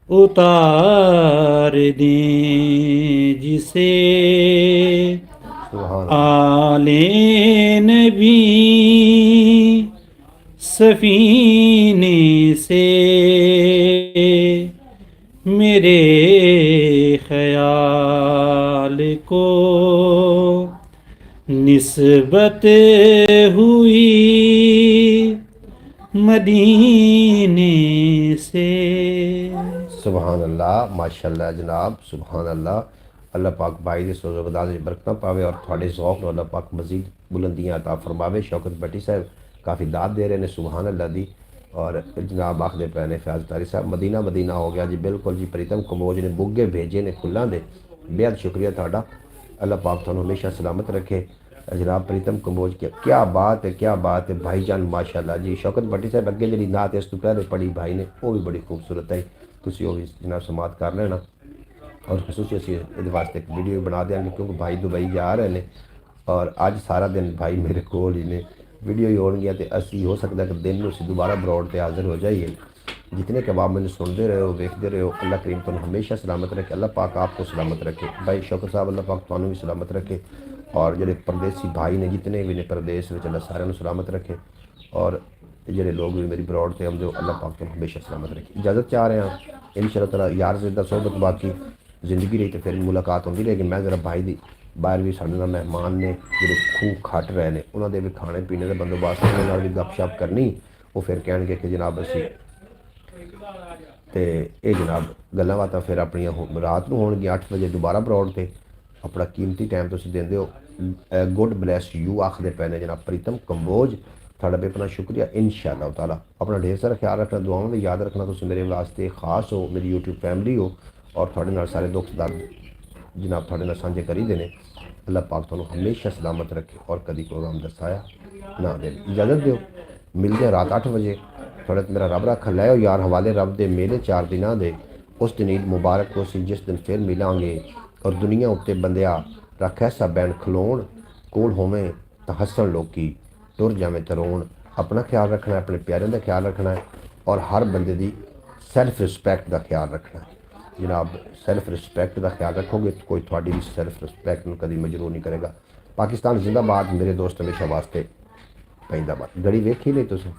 उतार दें जिसे सुभान आले नबी सफीने से। मेरे ख्याल को निस्बत हुई मदीने से। सुभान अल्लाह, माशाल्लाह जनाब, सुभान अल्लाह। अल्लाह पाक भाई दे सोज़ोगदार दी बरकत पावे और थोड़े ज़ौक़ नूं अल्लाह पाक मज़ीद बुलंदियां अता फरमावे। शौकत भट्टी साहब काफ़ी दाद दे रहे हैं, सुभान अल्लाह दी। और जनाब आखदे पे ने फैज़ तारी साहब मदीना मदीना हो गया जी, बिल्कुल जी। प्रीतम कंबोज ने बुग्गे भेजे ने फुल्लां दे, बेहद शुक्रिया तुहाडा। अल्लाह पाक तुहानूं हमेशा सलामत रखे जनाब प्रीतम कंबोज के। क्या बात है, क्या बात है भाईजान, माशाल्लाह जी। शौकत भट्टी साहब अगे जी नात इस तो पहले पढ़ी भाई ने, वो भी बड़ी खूबसूरत है, तुसीं वो भी जनाब समात कर लेना। और खसूसी असीं इहदे वास्ते एक वीडियो बना देंगे क्योंकि भाई दुबई जा रहे हैं और अज सारा दिन भाई मेरे कोल ही ने। वीडियो ही होणगियां ते असीं हो सकता है कि दिन नूं असीं दोबारा ब्रॉड पर हाजिर हो जाइए। जितने कबाब मैंने सुनते रहे हो, देखते रहे हो, अल्लाह करीम तुहानूं हमेशा सलामत रखे। अल्लाह पाक आपको सलामत रखे भाई शौकत साहब, अल्लाह पाक तुहानूं भी सलामत रखे। और जो परदेसी भाई ने जितने भी ने परदेस में, अल्लाह सारे सलामत रखे। और ਜਿਹੜੇ लोग भी मेरी ब्रॉड से आते हो, अल्लाह पाक तुहानूं हमेशा सलामत रखे। इजाज़त चाह रहे हैं इंशाअल्लाह ताला। यार जिद्दां सोहबत बाकी जिंदगी रही तो फिर मुलाकात होती रहेगी। मैं जरा भाई दी बाहर भी साढ़े नाल मेहमान ने जो खूह खट रहे हैं, उन्होंने भी खाने पीने का बंदोबस्त उन्होंने नाल भी गपशप करनी। वो फिर कह कि जनाब असी तो ये जनाब गल्लां बातां फिर अपनियां रात को होणगियां 8 बजे दोबारा ब्रॉड पर। अपना कीमती टाइम तुसीं देंदे हो। गुड ब्लैस यू आखदे पे ने जनाब प्रीतम कंबोज, थोड़ा भी अपना शुक्रिया इंशाअल्लाह ताला। अपना ढेर सारा ख्याल रखना, दुआओं में याद रखना। तुसीं मेरे वास्ते खास हो, मेरी यूट्यूब फैमिली हो और थोड़े नाल सारे दुख दर्द जनाब थोड़े नाल सांझे करी देने। अल्लाह पाक तुहानूं हमेशा सलामत रखे और कभी प्रोग्राम दसाया ना दे। इजाज़त दो, मिलते हैं रात 8 बजे। थोड़ा मेरा रब रख लै यार हवाले रब दे मेले 4 दिनों दे। उस दिन ईद मुबारक हो सी जिस दिन फिर मिलांगे और दुनिया उत्ते बंदिया रख ऐसा बैन खलोण कोल होवें तां हस्सण लोकी, टुर जावें तरोण। अपना ख्याल रखना है, अपने प्यारों का ख्याल रखना है और हर बंदे की सैल्फ रिस्पैक्ट का ख्याल रखना है जनाब। सैल्फ रिस्पैक्ट का ख्याल रखोगे तो कोई थोड़ी भी सैल्फ रिस्पैक्ट में कभी मजरूर नहीं करेगा। पाकिस्तान जिंदाबाद मेरे दोस्त, हमेशा वास्ते पैंदाबाद। घड़ी वेखी नहीं तुसीं